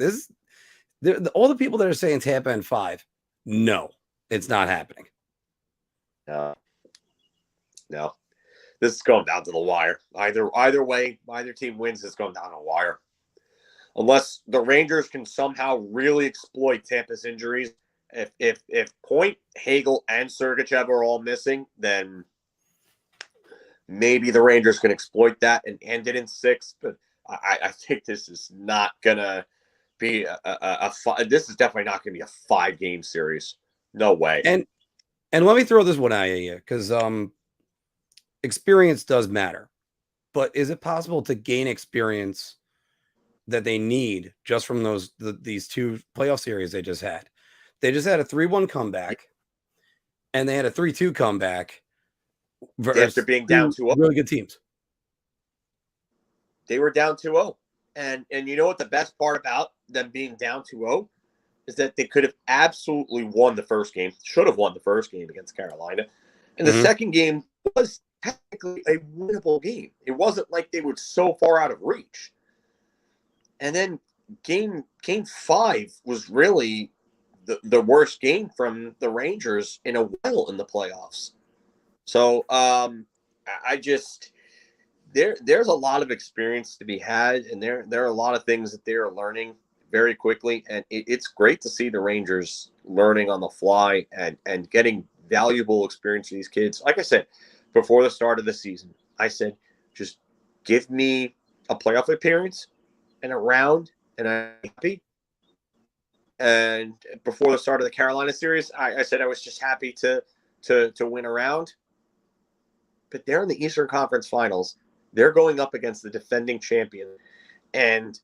All the people that are saying Tampa in 5, no, it's not happening. No. This is going down to the wire. Either way, either team wins, it's going down to the wire. Unless the Rangers can somehow really exploit Tampa's injuries. If Point, Hagel, and Sergachev are all missing, then maybe the Rangers can exploit that and end it in 6. But I think this is not gonna be this is definitely not gonna be a 5-game series. No way. And let me throw this one at you, because experience does matter. But is it possible to gain experience that they need just from these 2 playoff series they just had? They just had a 3-1 comeback, and they had a 3-2 comeback after being down 2-0. Really good teams. They were down 2-0. And you know what the best part about them being down 2-0 is that they could have absolutely won the first game, should have won the first game against Carolina. And the second game was technically a winnable game. It wasn't like they were so far out of reach. And then game 5 was really the worst game from the Rangers in a while in the playoffs. So I just there's a lot of experience to be had, and there are a lot of things that they are learning very quickly, and it's great to see the Rangers learning on the fly and getting valuable experience for these kids. Like I said before the start of the season, I said just give me a playoff appearance and a round, and I'm happy. And before the start of the Carolina series, I said I was just happy to win a round. But they're in the Eastern Conference Finals. They're going up against the defending champion. And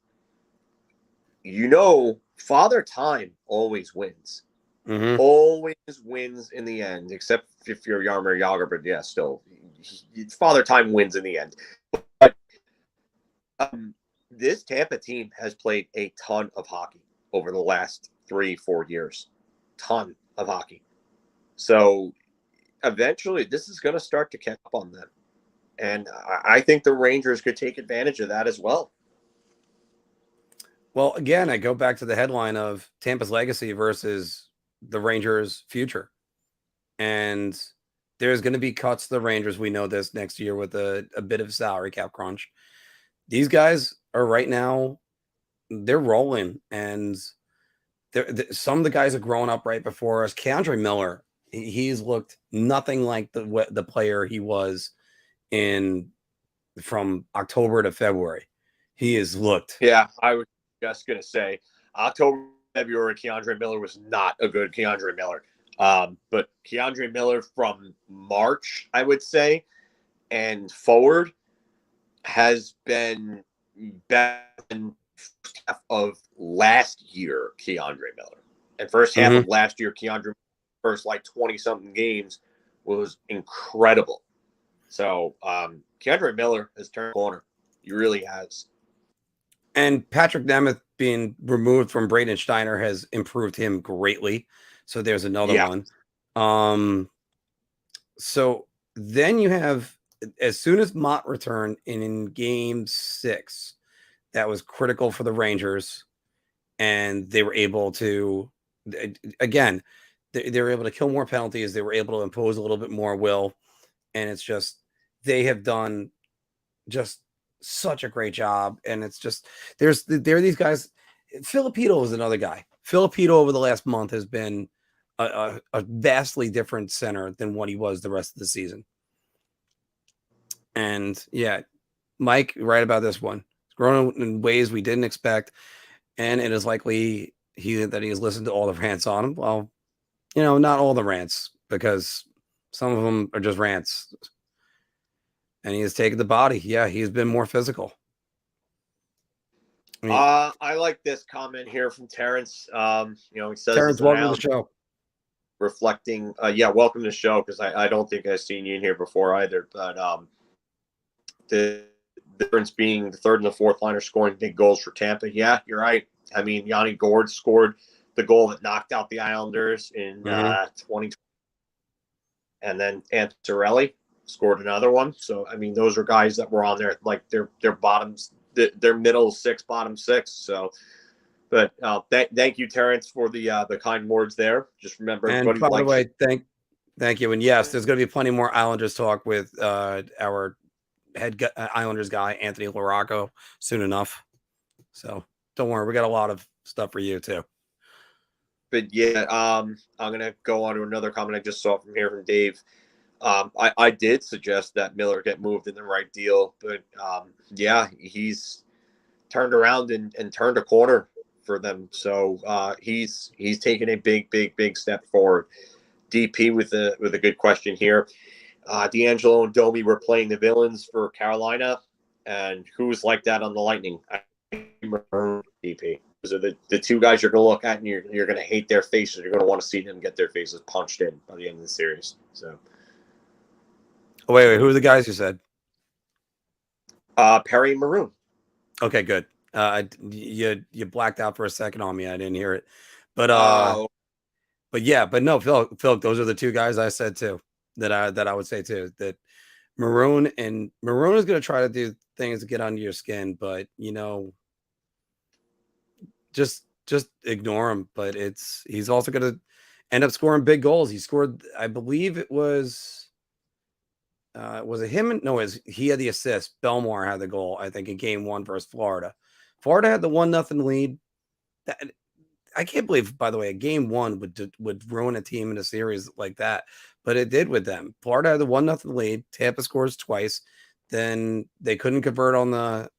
Father Time always wins. Mm-hmm. Always wins in the end, except if you're Yarmer Yager, but yeah, still, Father Time wins in the end. But this Tampa team has played a ton of hockey over the last 3-4 years. Ton of hockey. So eventually this is going to start to catch up on them. And I think the Rangers could take advantage of that as well. Well, again, I go back to the headline of Tampa's legacy versus the Rangers' future. And there's going to be cuts to the Rangers. We know this next year with a bit of salary cap crunch. These guys are right now, they're rolling. And some of the guys are growing up right before us. Keandre Miller, he's looked nothing like the player he was from October to February. He has looked. Yeah, I was just going to say October, February, Keandre Miller was not a good Keandre Miller. But Keandre Miller from March, I would say, and forward has been better than first half of last year, Keandre Miller. And first half of last year, Keandre first 20-something games was incredible. So Keandre Miller has turned the corner. He really has. And Patrick Nemeth being removed from Braden Steiner has improved him greatly. So there's another one. So then you have, as soon as Mott returned in game 6, that was critical for the Rangers. And they were able to, again, they were able to kill more penalties. They were able to impose a little bit more will. And it's just, they have done just such a great job. And it's just, there are these guys. Filipino is another guy. Filipino over the last month has been a vastly different center than what he was the rest of the season. And yeah, Mike, right about this one. It's grown in ways we didn't expect. And it is likely that he has listened to all the rants on him. Well, not all the rants, because some of them are just rants. And he has taken the body. Yeah, he's been more physical. I like this comment here from Terrence. He says, Terrence, welcome to the show. Reflecting, welcome to the show, because I don't think I've seen you in here before either. But the difference being the third and the fourth liner scoring big goals for Tampa. Yeah, you're right. I mean, Yanni Gourde scored the goal that knocked out the Islanders in 2020. And then Antarelli scored another one. So, I mean, those are guys that were on there, like their bottoms, their middle 6, bottom 6. So, but thank you, Terrence, for the kind words there. Just remember, and by the way, thank you. And yes, there's going to be plenty more Islanders talk with our head Islanders guy, Anthony LaRocco, soon enough. So don't worry, we got a lot of stuff for you too. But yeah, I'm gonna go on to another comment I just saw from Dave. I did suggest that Miller get moved in the right deal, but yeah, he's turned around and turned a corner for them. So he's taken a big step forward. DP with a good question here. D'Angelo and Domi were playing the villains for Carolina, and who's like that on the Lightning? DP. Those are the two guys you're going to look at, and you're going to hate their faces. You're going to want to see them get their faces punched in by the end of the series. So, wait, who are the guys you said? Perry and Maroon. Okay, good. You blacked out for a second on me. I didn't hear it, but no, Phil, those are the two guys I said too. That I would say too, that Maroon is going to try to do things to get under your skin, but just ignore him. But he's also going to end up scoring big goals. He scored, I believe it was Was it him? No, he had the assist. Belmar had the goal, I think, in game 1 versus Florida. Florida had the 1-0 lead. I can't believe, by the way, a game 1 would ruin a team in a series like that, but it did with them. Florida had the 1-0 lead. Tampa scores twice. Then they couldn't convert on the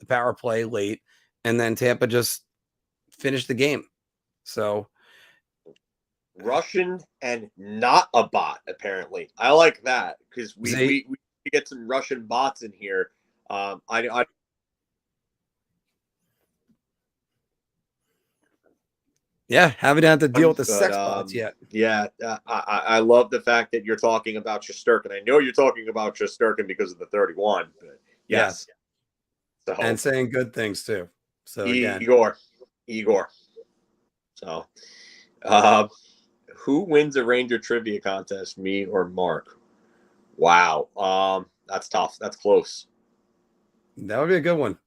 power play late, and then Tampa just finished the game. So Russian and not a bot, apparently. I like that because we get some Russian bots in here. I yeah, haven't had to deal with the sex bots yet. Yeah, I love the fact that you're talking about Shesterkin. I know you're talking about Shesterkin because of the 31, but yes. So, and saying good things too. So Igor. So, who wins a Ranger trivia contest, me or Mark? Wow, that's tough. That's close. That would be a good one.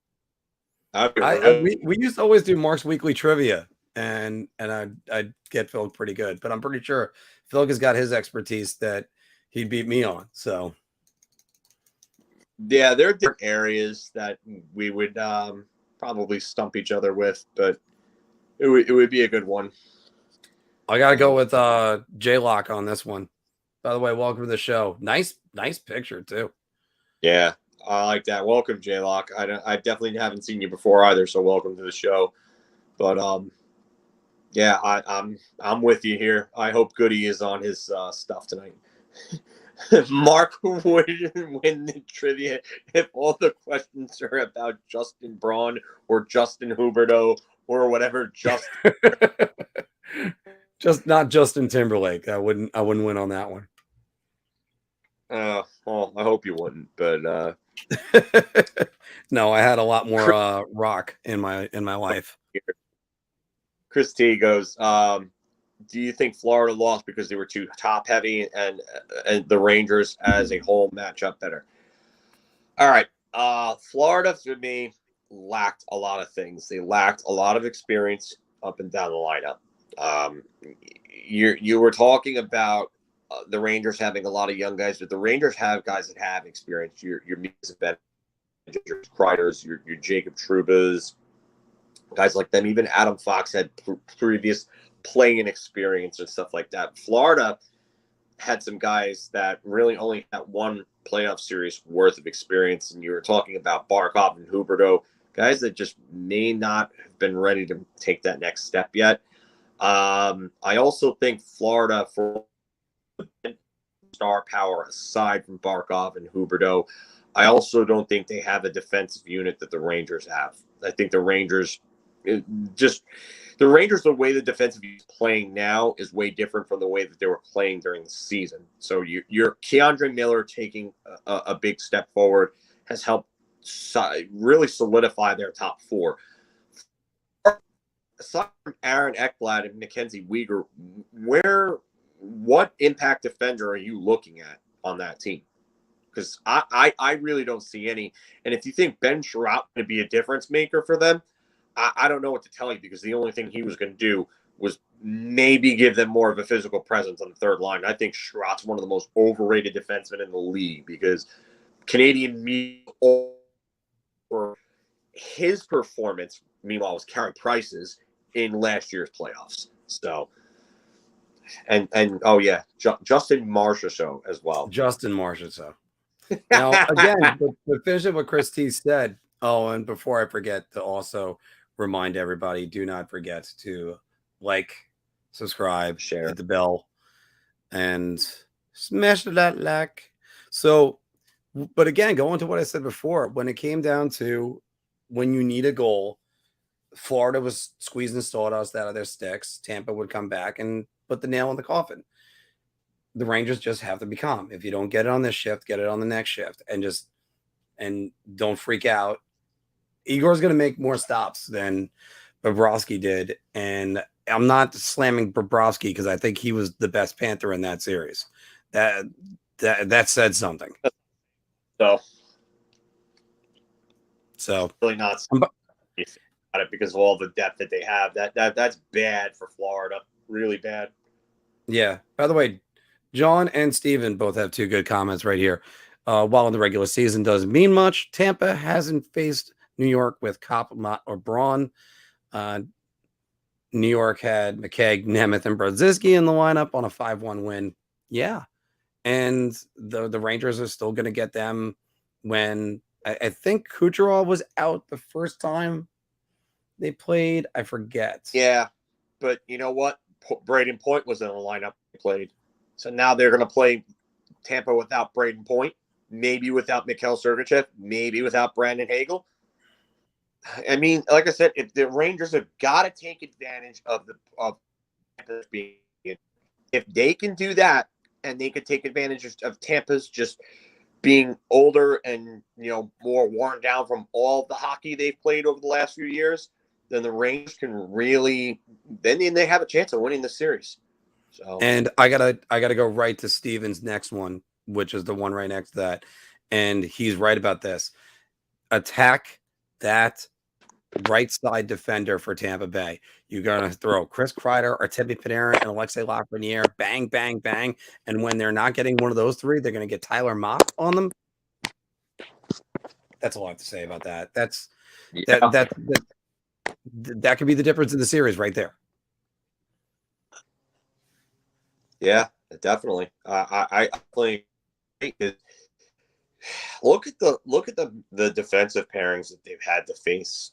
We We used to always do Mark's weekly trivia, and I'd get Phil pretty good, but I'm pretty sure Phil has got his expertise that he'd beat me on. So yeah, there are different areas that we would probably stump each other with, but it would be a good one. I got to go with J-Lock on this one. By the way, welcome to the show. Nice picture too. Yeah, I like that. Welcome, J-Lock. I definitely haven't seen you before either, so welcome to the show. But yeah, I'm with you here. I hope Goody is on his stuff tonight. Mark would win the trivia if all the questions are about Justin Braun or Justin Huberdeau or whatever. Just not Justin Timberlake. I wouldn't win on that one. Well, I hope you wouldn't, but no, I had a lot more rock in my life. Chris T goes, do you think Florida lost because they were too top heavy and the Rangers as a whole match up better? All right. Florida for me lacked a lot of things. They lacked a lot of experience up and down the lineup. You were talking about the Rangers having a lot of young guys, but the Rangers have guys that have experience. Your your Kreiders, your Jacob Trubas, guys like them. Even Adam Fox had previous playing experience and stuff like that. Florida had some guys that really only had one playoff series worth of experience, and you were talking about Barkov and Huberdeau, guys that just may not have been ready to take that next step yet. I also think Florida, for star power aside from Barkov and Huberdeau, I also don't think they have a defensive unit that the Rangers have. I think the Rangers, the way the defensive unit is playing now is way different from the way that they were playing during the season. So you're Keandre Miller taking a big step forward has helped really solidify their top four. Aside from Aaron Ekblad and Mackenzie Weegar, what impact defender are you looking at on that team? Because I really don't see any. And if you think Ben Sherratt going to be a difference maker for them, I don't know what to tell you, because the only thing he was going to do was maybe give them more of a physical presence on the third line. I think Sherratt's one of the most overrated defensemen in the league, because Canadian media for his performance, meanwhile, was Carey Price's in last year's playoffs. So, and oh yeah, Justin Marchessault as well. Justin Marchessault. Now, again, to finish up what Chris T said, and before I forget to also remind everybody, do not forget to like, subscribe, share, hit the bell, and smash that like. So, but again, going to what I said before, when it came down to when you need a goal, Florida was squeezing sawdust out of their sticks. Tampa would come back and put the nail in the coffin. The Rangers just have to be calm. If you don't get it on this shift, get it on the next shift, and don't freak out. Igor's going to make more stops than Bobrovsky did, and I'm not slamming Bobrovsky because I think he was the best Panther in that series. That said something. So really not about it because of all the depth that they have. That's bad for Florida. Really bad. Yeah. By the way, John and Steven both have two good comments right here. While the regular season doesn't mean much, Tampa hasn't faced New York with Kopp, Mott, or Braun. New York had McKegg, Nemeth, and Brodzinski in the lineup on a 5-1 win. Yeah. And the Rangers are still going to get them when I think Kucherov was out the first time they played. I forget. Yeah, but you know what? Braden Point was in the lineup they played. So now they're going to play Tampa without Braden Point, maybe without Mikhail Sergachev, maybe without Brandon Hagel. I mean, like I said, if the Rangers have got to take advantage of Tampa's being, if they can do that, and they could take advantage of Tampa's just being older and more worn down from all the hockey they've played over the last few years, then the Rangers can really then they have a chance of winning the series. So, and I gotta go right to Steven's next one, which is the one right next to that, and he's right about this. Attack that right side defender for Tampa Bay. You're going to throw Chris Kreider, Artemi Panarin, and Alexei Lafreniere, bang, bang, bang. And when they're not getting one of those three, they're going to get Tyler Mock on them. That's all I have to say about that. That could be the difference in the series right there. Yeah, definitely. I definitely look at the defensive pairings that they've had to face.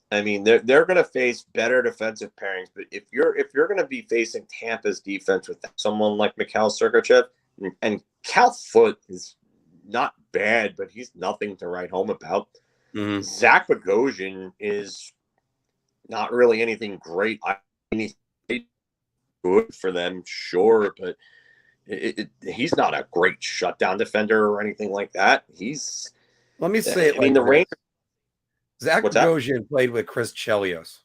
I mean, they're going to face better defensive pairings, but if you're going to be facing Tampa's defense with someone like Mikhail Sergachev, and Cal Foote is not bad, but he's nothing to write home about. Mm-hmm. Zach Bogosian is not really anything great. I mean, he's good for them, sure, but he's not a great shutdown defender or anything like that. Let me say it. I mean, the Rangers. Zach Bogosian played with Chris Chelios.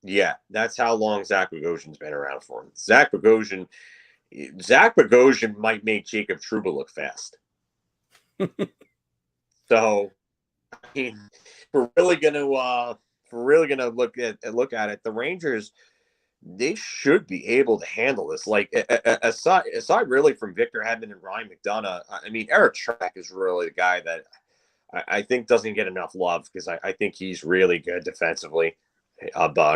Yeah, that's how long Zach Bogosian's been around for. Zach Bogosian might make Jacob Trouba look fast. So, I mean, we're really gonna look at it. The Rangers, they should be able to handle this. Like aside really from Victor Hedman and Ryan McDonough, I mean, Eric Track is really the guy that I think doesn't get enough love because I think he's really good defensively. But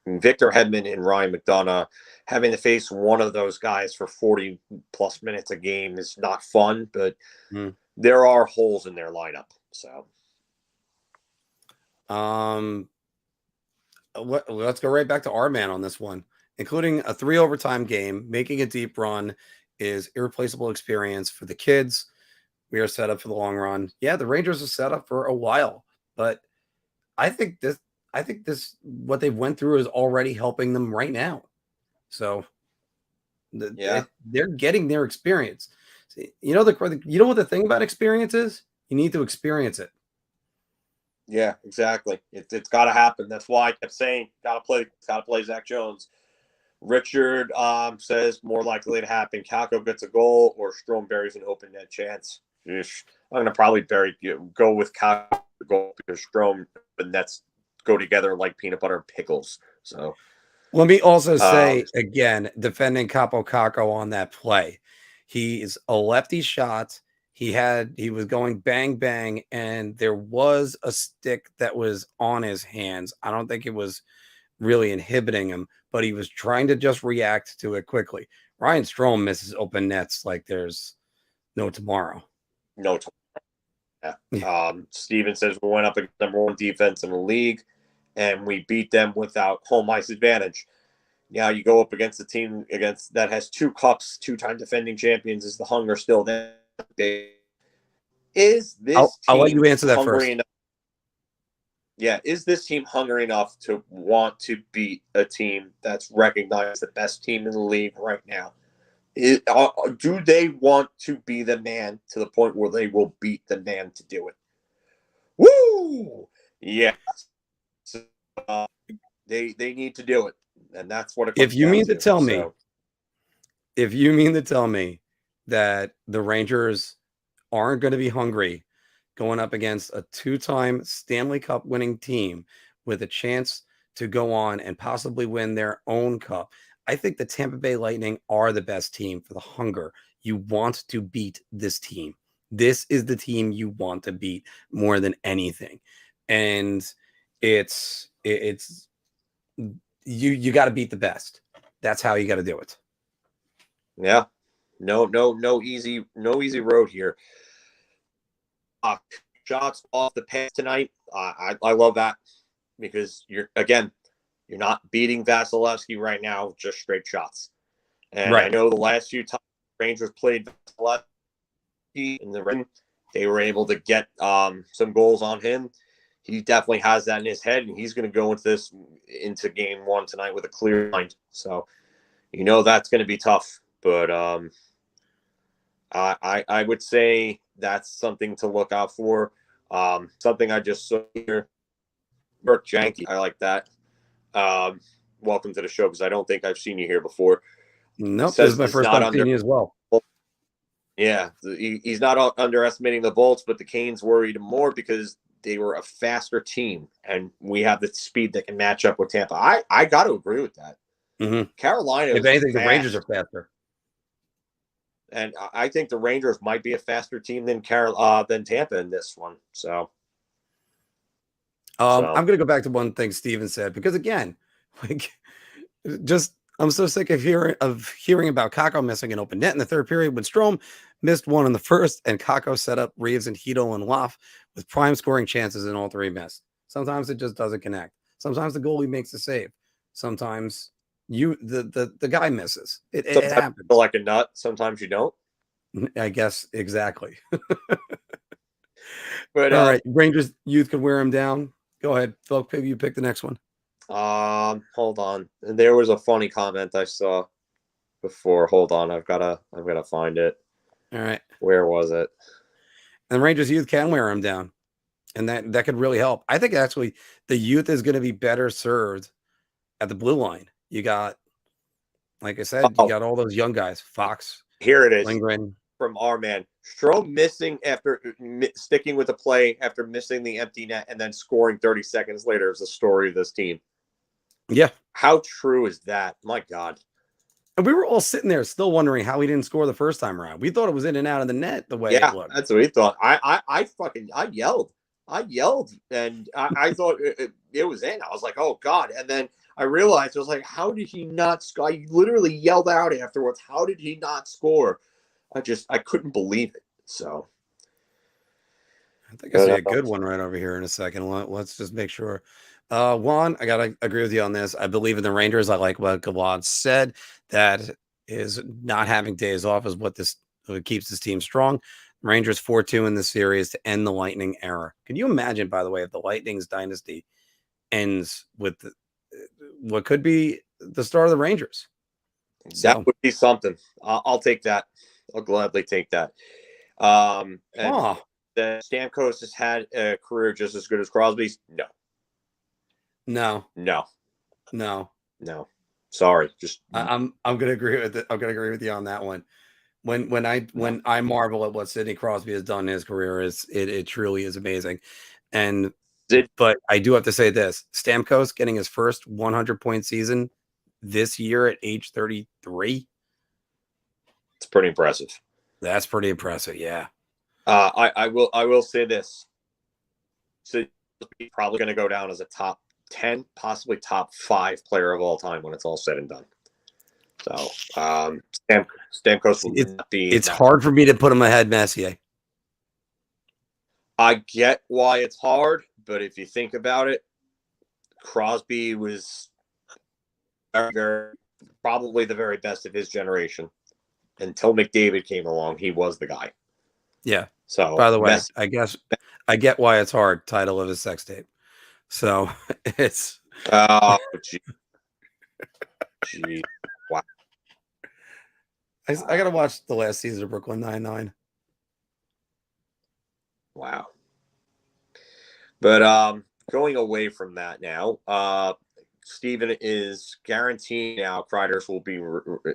Victor Hedman and Ryan McDonough having to face one of those guys for 40 plus minutes a game is not fun, but there are holes in their lineup. So, let's go right back to our man on this one, including a 3 overtime game. Making a deep run is irreplaceable experience for the kids. We are set up for the long run. Yeah, the Rangers are set up for a while, but I think this what they've went through is already helping them right now. So they're getting their experience. See, you know what the thing about experience is? You need to experience it. Yeah, exactly. It's got to happen. That's why I kept saying got to play Zach Jones. Richard says more likely to happen. Calco gets a goal or Strome buries an open net chance. I'm going to probably go with Calco goal because Strome and nets go together like peanut butter and pickles. So let me also say again, defending Capo Caco on that play, he's a lefty shot. He was going bang bang, and there was a stick that was on his hands. I don't think it was really inhibiting him, but he was trying to just react to it quickly. Ryan Strome misses open nets like there's no tomorrow. No tomorrow. Yeah. Steven says we went up against number 1 defense in the league, and we beat them without home ice advantage. Now you go up against a team that has 2 cups, 2-time defending champions. Is the hunger still there? Is this I'll let you answer that first. Is this team hungry enough to want to beat a team that's recognized the best team in the league right now? Do they want to be the man to the point where they will beat the man to do it? Woo! Yeah. So, they need to do it, and that's what it comes if you mean to tell me that the Rangers aren't going to be hungry going up against a 2-time Stanley Cup winning team with a chance to go on and possibly win their own cup, I think the Tampa Bay Lightning are the best team for the hunger. You want to beat this team. This is the team you want to beat more than anything. And it's you got to beat the best. That's how you got to do it. Yeah. No easy road here. Shots off the pass tonight. I love that because you're not beating Vasilevsky right now, just straight shots. And I know the last few times Rangers played Vasilevsky in the ring, they were able to get some goals on him. He definitely has that in his head, and he's going to go into game one tonight with a clear mind. So, that's going to be tough. But I would say that's something to look out for. Something I just saw here, Mark Janky. I like that. Welcome to the show, because I don't think I've seen you here before. Nope, this is my first time seeing you as well. Yeah, he's not underestimating the Bolts, but the Canes worried him more because they were a faster team, and we have the speed that can match up with Tampa. I got to agree with that. Mm-hmm. Carolina, if anything, the Rangers are faster. And I think the Rangers might be a faster team than Tampa in this one. So, I'm going to go back to one thing Steven said, because again, I'm so sick of hearing about Kakko missing an open net in the third period when Strome missed one in the first, and Kakko set up Reeves and Hedl and Loff with prime scoring chances, and all three missed. Sometimes it just doesn't connect. Sometimes the goalie makes a save. Sometimes the guy misses. It happens. You feel like a nut. Sometimes you don't. I guess exactly. But all right, Rangers youth could wear him down. Go ahead, Phil. You pick the next one. Hold on. There was a funny comment I saw before. Hold on, I've gotta find it. All right, where was it? And Rangers youth can wear him down, and that could really help. I think actually the youth is going to be better served at the blue line. You got, like I said, you got all those young guys. Fox. Here it is. Lindgren. From our man. Strome missing after sticking with the play after missing the empty net and then scoring 30 seconds later is the story of this team. Yeah. How true is that? My God. And we were all sitting there still wondering how he didn't score the first time around. We thought it was in and out of the net the way it looked. That's what we thought. I yelled. And I thought it was in. I was like, oh God. And then I realized, I was like, how did he not score? I literally yelled out afterwards, how did he not score? I couldn't believe it. So I think I see a good one right over here in a second. Let's just make sure. Juan, I gotta agree with you on this. I believe in the Rangers. I like what Gavon said. That is not having days off is what keeps this team strong. Rangers 4-2 in the series to end the Lightning era. Can you imagine, by the way, if the Lightning's dynasty ends with what could be the start of the Rangers? That would be something. I'll take that. I'll gladly take that. And Stamkos has had a career just as good as Crosby's. No. Sorry. Just I'm gonna agree with it. I'm gonna agree with you on that one. When I marvel at what Sidney Crosby has done in his career, it truly is amazing. But I do have to say this: Stamkos getting his first 100-point season this year at age 33. It's pretty impressive. That's pretty impressive. Yeah. I will say this. So he's probably going to go down as a top 10, possibly top 5 player of all time when it's all said and done. So Stamkos will not be. It's hard for me to put him ahead Messier. I get why it's hard, but if you think about it, Crosby was probably the very best of his generation. Until McDavid came along, he was the guy. Yeah. So, by the way, I guess I get why it's hard. Title of his sex tape. So it's. Oh, gee. Wow. I got to watch the last season of Brooklyn Nine-Nine. Wow. But going away from that now, Steven is guaranteeing now Kreider's will be.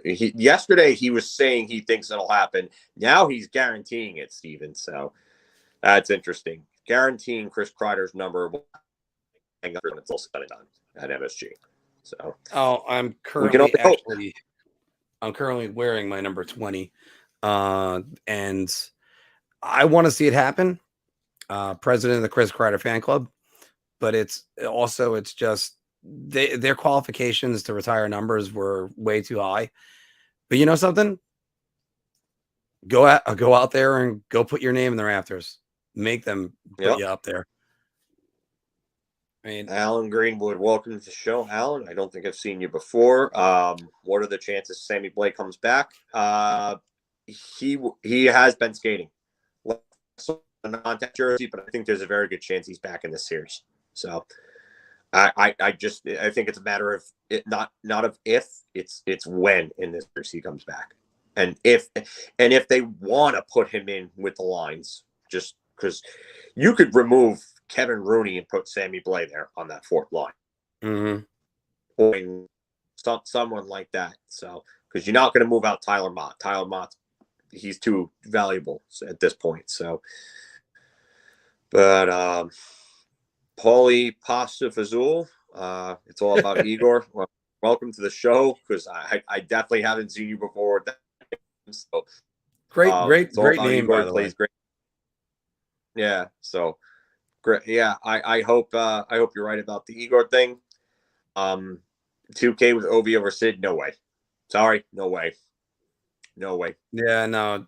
Yesterday, he was saying he thinks it'll happen. Now he's guaranteeing it, Steven. So that's interesting. Guaranteeing Chris Kreider's number will hang up when it's all said and done at MSG. So, I'm we can only hope. I'm currently wearing my number 20. And I want to see it happen. President of the Chris Kreider fan club, but it's just their qualifications to retire numbers were way too high. But you know something? Go out there and go put your name in the rafters. Make them put you up there. I mean, Alan Greenwood, welcome to the show, Alan. I don't think I've seen you before. What are the chances Sammy Blake comes back? He has been skating. A non-tech jersey, but I think there's a very good chance he's back in this series. So I think it's a matter of it, not of if, it's when in this series he comes back. And if they want to put him in with the lines, just because you could remove Kevin Rooney and put Sammy Blais there on that fourth line. Mm-hmm. Someone like that. So, because you're not going to move out Tyler Mott. Tyler Mott, he's too valuable at this point. So, but Paulie Pasta Fazul, it's all about Igor. Well, welcome to the show, because I definitely haven't seen you before. So, great name, Igor, by the way. great. Yeah. So great. Yeah. I hope you're right about the Igor thing. 2K with Ovi over Sid. No way. Sorry. No way. Yeah. No.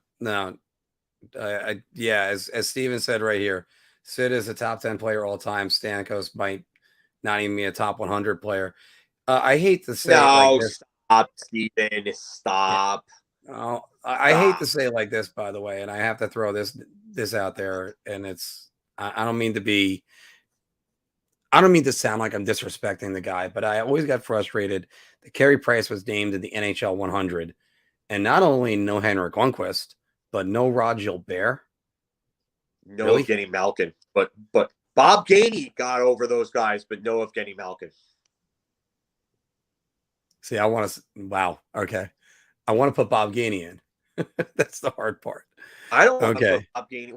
As Steven said right here, Sid is a top 10 player all time. Stamkos might not even be a top 100 player. I hate to say it like this. Stop, Steven. Stop. Oh, I hate to say it like this, by the way, and I have to throw this out there, and I don't mean to sound like I'm disrespecting the guy, but I always got frustrated that Carey Price was named in the NHL 100, and not only no Henrik Lundqvist, but no Rod Gilbert. No Really? Evgeny Malkin, but Bob Gainey got over those guys, but no Evgeny Malkin. See, wow. Okay. I want to put Bob Gainey in. That's the hard part. I don't want to put Bob Gainey.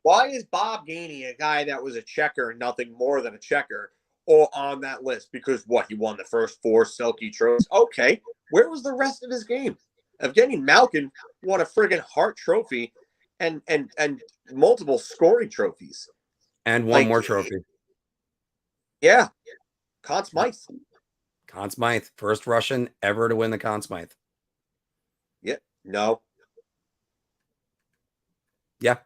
Why is Bob Gainey a guy that was a checker and nothing more than a checker or on that list? Because he won the first 4 Selke trophies. Okay. Where was the rest of his game? Evgeny Malkin won a friggin' Hart trophy and multiple scoring trophies. And one more trophy. Yeah. Conn Smythe. Conn Smythe. First Russian ever to win the Conn Smythe. Yeah. No. Yeah.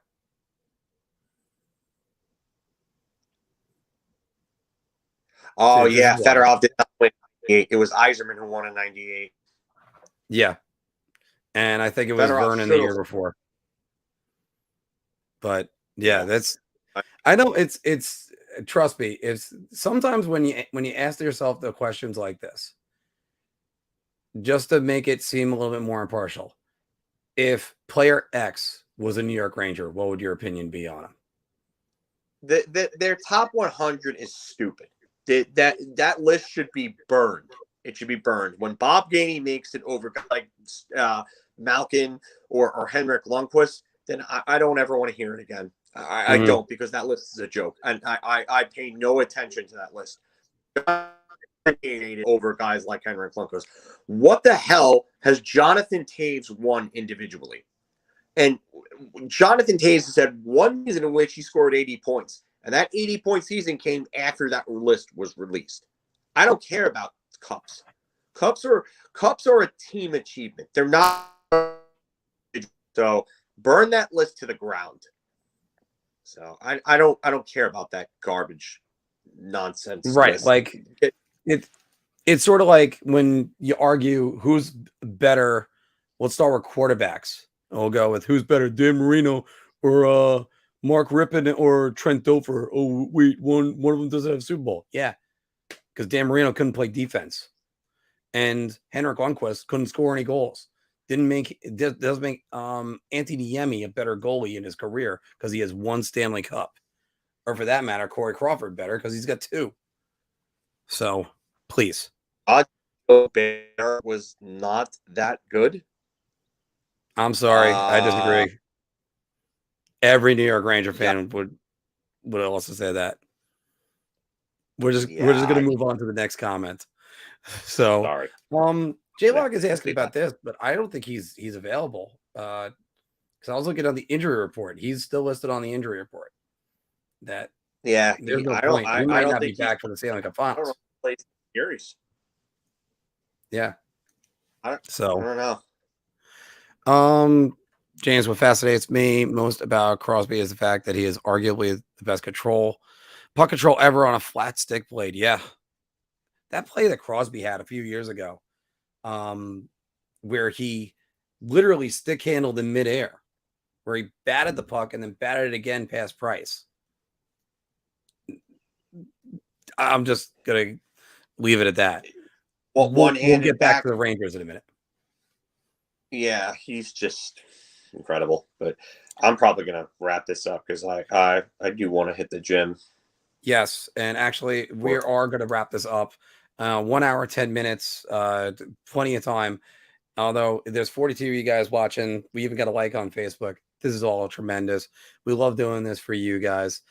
Oh, yeah. Fedorov did not win 98. It was Yzerman who won in 98. Yeah. And I think it was Fedorov Vernon the year before. But yeah, I know it's trust me, it's sometimes when you ask yourself the questions like this, just to make it seem a little bit more impartial, if player X was a New York Ranger, what would your opinion be on him? Their top 100 is stupid. That list should be burned. It should be burned. When Bob Gainey makes it over like Malkin or Henrik Lundqvist, then I don't ever want to hear it again. I don't, because that list is a joke, and I pay no attention to that list. Over guys like Henrik Lundqvist. What the hell has Jonathan Taves won individually? And Jonathan Taves has had one season in which he scored 80 points, and that 80-point season came after that list was released. I don't care about cups. Cups are a team achievement. They're not. So burn that list to the ground. So I don't care about that garbage nonsense. Right. List. Like it's sort of like when you argue who's better. Let's start with quarterbacks. We'll go with who's better, Dan Marino or Mark Rippon or Trent Dilfer. Oh, wait, one of them doesn't have a Super Bowl. Yeah, because Dan Marino couldn't play defense, and Henrik Lundqvist couldn't score any goals. Doesn't make Antti Niemi a better goalie in his career because he has 1 Stanley Cup, or for that matter, Corey Crawford better because he's got 2. So please, Bear was not that good. I'm sorry, I disagree. Every New York Ranger fan would also say that. We're just going to move on to the next comment. So, Sorry. J Log is asking about this, but I don't think he's available. Because I was looking on the injury report. He's still listed on the injury report. That Yeah, there's no I point. He might don't not be think back for the Stanley Cup I don't know Finals. if he plays series. Yeah. I don't So, know. James, what fascinates me most about Crosby is the fact that he is arguably the best puck control ever on a flat stick blade. Yeah. That play that Crosby had a few years ago, where he literally stick handled in midair, where he batted the puck and then batted it again past Price. I'm just going to leave it at that. Well, We'll get back to the Rangers in a minute. Yeah, he's just incredible. But I'm probably going to wrap this up because I do want to hit the gym. Yes, and actually, we are going to wrap this up. 1 hour, 10 minutes, plenty of time. Although there's 42 of you guys watching, we even got a like on Facebook. This is all tremendous. We love doing this for you guys.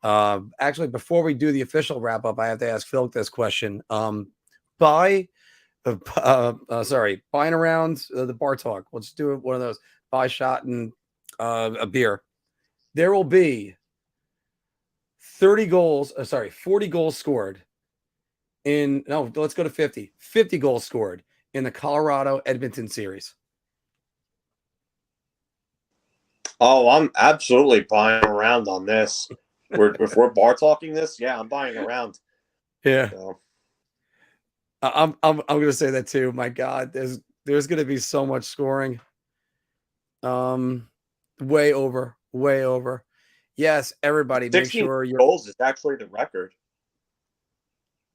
Actually, before we do the official wrap up, I have to ask Filk this question. Buying around the bar talk. Let's do one of those. Buy shot and a beer. There will be 40 goals scored let's go to 50. 50 goals scored in the Colorado Edmonton series. Oh, I'm absolutely buying around on this. If we're bar talking this, yeah, I'm buying around. Yeah. So. I'm gonna say that too. My God, there's gonna be so much scoring. Way over. Yes, everybody, make sure your goals is actually the record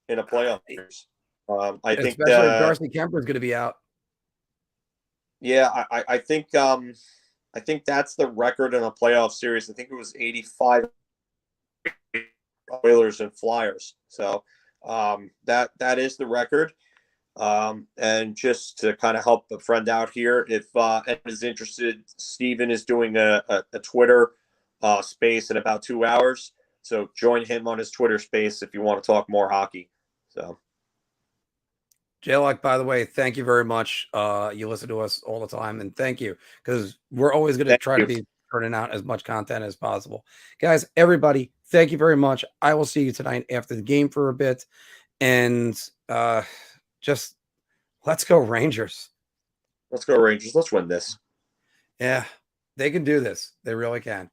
in a playoff series. I think especially if Darcy Kemper is going to be out. Yeah, I think that's the record in a playoff series. I think it was 85 Oilers and Flyers. So that is the record. And just to kind of help a friend out here, if anyone is interested, Steven is doing a Twitter space in about 2 hours. So join him on his Twitter space if you want to talk more hockey. So. J-Lock, by the way, thank you very much. You listen to us all the time, and thank you, because we're always going to try to be turning out as much content as possible. Guys, everybody, thank you very much. I will see you tonight after the game for a bit, and just let's go Rangers. Let's go Rangers. Let's win this. Yeah, they can do this. They really can.